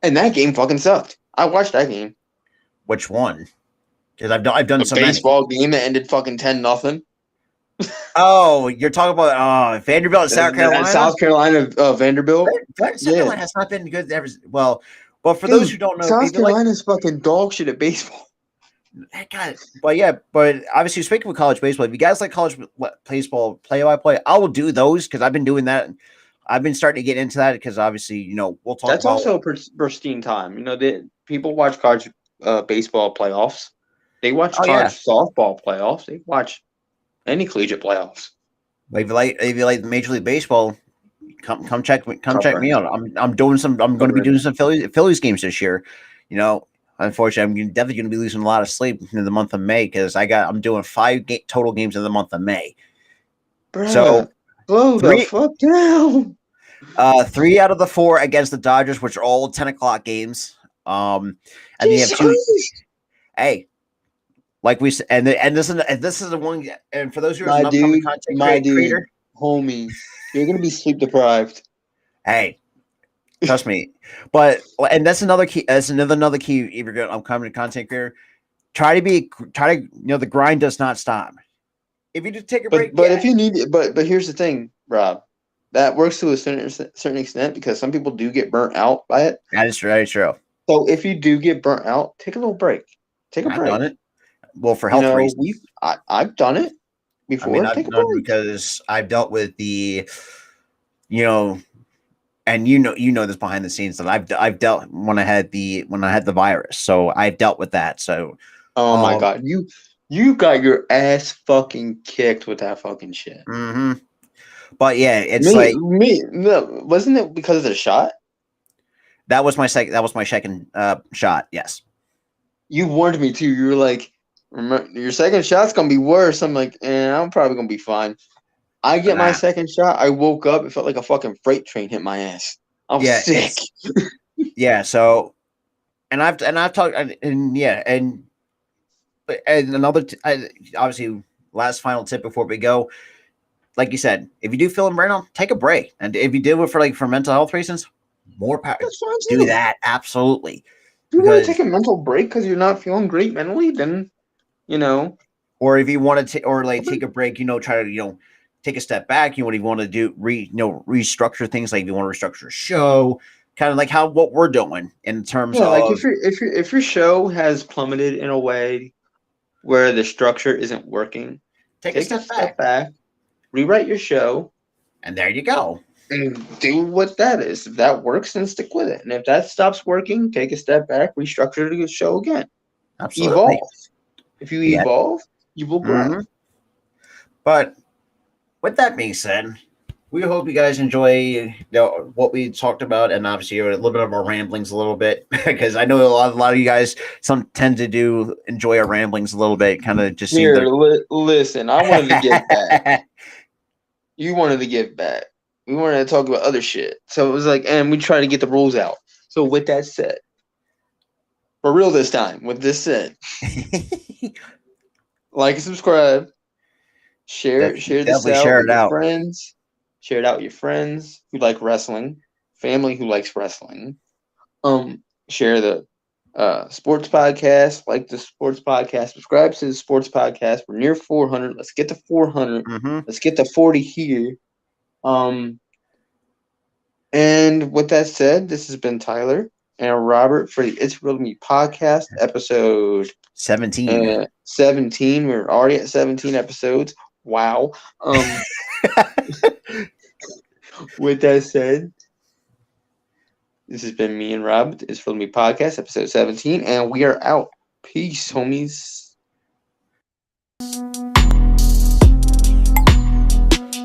[SPEAKER 2] And that game fucking sucked. I watched that game.
[SPEAKER 1] which one because I've done
[SPEAKER 2] A
[SPEAKER 1] some
[SPEAKER 2] baseball game that ended fucking 10-0.
[SPEAKER 1] Oh, you're talking about Vanderbilt and South Carolina.
[SPEAKER 2] South Carolina, Vanderbilt.
[SPEAKER 1] South Carolina has not been good ever. Well, but for
[SPEAKER 2] Dude,
[SPEAKER 1] those who don't know,
[SPEAKER 2] South Carolina's fucking dog shit at baseball.
[SPEAKER 1] but obviously speaking of college baseball, if you guys like college baseball play-by-play, I will do those because I've been doing that. I've been starting to get into that because obviously, we'll talk.
[SPEAKER 2] That's
[SPEAKER 1] about
[SPEAKER 2] also a pristine time. People watch college baseball playoffs. They watch college softball playoffs. They watch any collegiate playoffs.
[SPEAKER 1] If you like Major League Baseball, come check me out. I'm going to be doing some Phillies games this year. Unfortunately, I'm definitely going to be losing a lot of sleep in the month of May because I'm doing 5 total games in the month of May.
[SPEAKER 2] Bruh,
[SPEAKER 1] so
[SPEAKER 2] slow the fuck down.
[SPEAKER 1] 3 out of the 4 against the Dodgers, which are all 10 o'clock games. And you have 2. Hey, like we said, and this is the one. And for those who are upcoming content creator,
[SPEAKER 2] homie, you're gonna be sleep deprived.
[SPEAKER 1] Hey, trust me. But that's another key. That's another key. If you're going, I'm coming to content creator. Try to the grind does not stop. If you just take a break,
[SPEAKER 2] if you need it, but here's the thing, Rob. That works to a certain extent because some people do get burnt out by it.
[SPEAKER 1] That is very true.
[SPEAKER 2] So if you do get burnt out, take a little break. Take a break.
[SPEAKER 1] I've done it. Well, for health reasons.
[SPEAKER 2] I've done it before.
[SPEAKER 1] I mean, I've done it because I've dealt with the, and you know this behind the scenes that I've dealt when I had the virus, so I've dealt with that. So,
[SPEAKER 2] oh my god, you got your ass fucking kicked with that fucking shit.
[SPEAKER 1] Mm-hmm. But yeah, it's
[SPEAKER 2] wasn't it because of the shot?
[SPEAKER 1] That was my second shot. Yes.
[SPEAKER 2] You warned me too. You were like, Remember, your second shot's gonna be worse. I'm like, I'm probably gonna be fine. I get my
[SPEAKER 1] Nah.
[SPEAKER 2] second shot. I woke up. It felt like a fucking freight train hit my ass. I was
[SPEAKER 1] Yeah,
[SPEAKER 2] sick.
[SPEAKER 1] it's yeah. So, and I've talked and yeah, and another obviously last final tip before we go. Like you said, if you do feel burnout, take a break, and if you do it for mental health reasons, more power.
[SPEAKER 2] That's fine
[SPEAKER 1] Do
[SPEAKER 2] too.
[SPEAKER 1] that absolutely
[SPEAKER 2] If you want to
[SPEAKER 1] because
[SPEAKER 2] take a mental break because you're not feeling great mentally, then you know.
[SPEAKER 1] or if you want to or like take a break, try to take a step back. What you want to do, restructure things. Like if you want to restructure a show, kind of like what we're doing in terms
[SPEAKER 2] Yeah, like
[SPEAKER 1] of
[SPEAKER 2] if your show has plummeted in a way where the structure isn't working,
[SPEAKER 1] take a
[SPEAKER 2] take a
[SPEAKER 1] step
[SPEAKER 2] step
[SPEAKER 1] back,
[SPEAKER 2] back, rewrite your show,
[SPEAKER 1] and there you go.
[SPEAKER 2] and do what that is. If that works, then stick with it. And if that stops working, take a step back, restructure the show again.
[SPEAKER 1] Absolutely,
[SPEAKER 2] Evolve. If you
[SPEAKER 1] yeah.
[SPEAKER 2] evolve, you will grow.
[SPEAKER 1] Mhm. But with that being said, we hope you guys enjoy what we talked about, and obviously a little bit of our ramblings, a little bit, because I know a lot of you guys some tend to do enjoy our ramblings a little bit, kind of just seem
[SPEAKER 2] Here,
[SPEAKER 1] to.
[SPEAKER 2] listen, I wanted to give back. You wanted to give back. We wanted to talk about other shit. So it was like, and we try to get the rules out. So with that said, for real this time, with this said, like and subscribe, share this
[SPEAKER 1] Definitely
[SPEAKER 2] out
[SPEAKER 1] share
[SPEAKER 2] with
[SPEAKER 1] it
[SPEAKER 2] your
[SPEAKER 1] out.
[SPEAKER 2] friends, share it out with your friends who like wrestling, family who likes wrestling. Share the sports podcast, like the sports podcast, subscribe to the sports podcast. We're near 400. Let's get to 400.
[SPEAKER 1] Hmm.
[SPEAKER 2] Let's get to 40 here. And with that said, this has been Tyler and Robert for the It's Real to Me podcast, episode
[SPEAKER 1] 17.
[SPEAKER 2] 17. We're already at 17 episodes. Wow. With that said, this has been me and Rob. It's Real to Me podcast, episode 17, and we are out. Peace, homies.